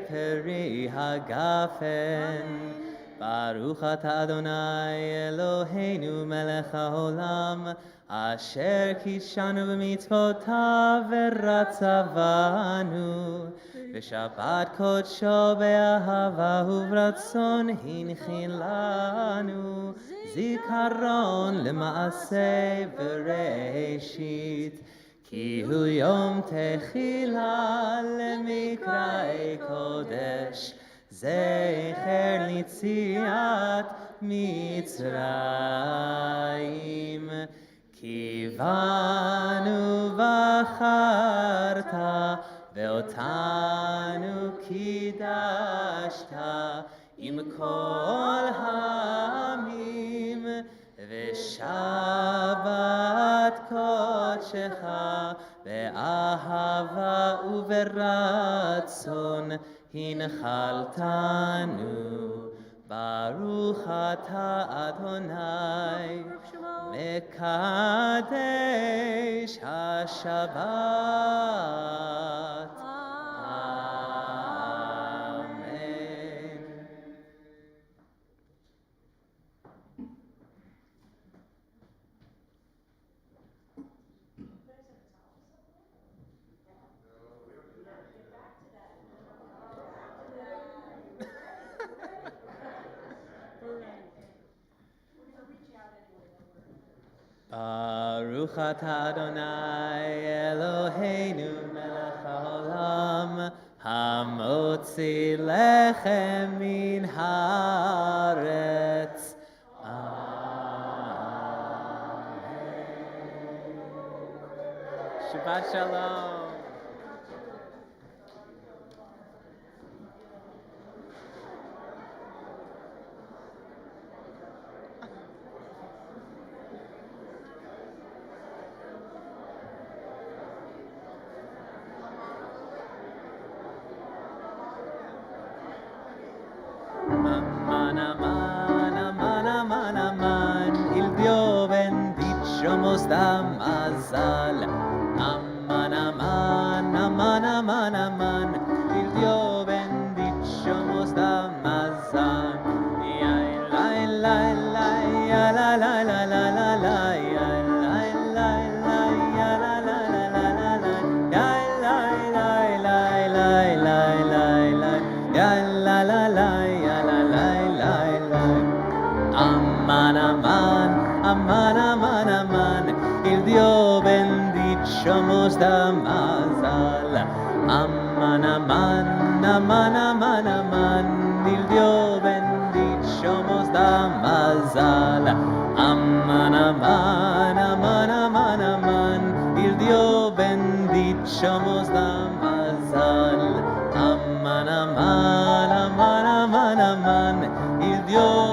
פרי הגפן. ברוך אתה אדוני אלוהינו מלך העולם, אשר קידשנו במצוותיו ורצה בנו. בשבת קודשו באהבה וברצון הנחיל לנו, זיכרון למעשה בראשית, כי הוא יום תחילה למקראי קודש, זכר ליציאת מצרים. כי בנו בחרת ואותנו קידשת עם כל העמים, ושבת קודשך באהבה וברצון הנחלתנו. ברוך אתה אדוני מקדש השבת. Baruch atah Adonai Eloheinu melech motzi lechem min haaretz. Shabbat Shalom. Aman, aman, aman, aman, aman, il Dio bendice mostra mazal. Aman, aman, aman, aman, aman, il Dio bendice mostra mazal. Ya la la la ya la la la la la la ya la la la ya la la la la la la ya la la la la la la la ya la la la ya la la la la. Aman, aman, aman, aman, aman, il Dio bendiciamos da mazal. Aman, aman, aman, aman, aman, il Dio bendiciamos da mazal. Aman, aman, aman, aman, aman, il Dio bendiciamos da mazal. Aman, aman, aman, aman, aman, il Dio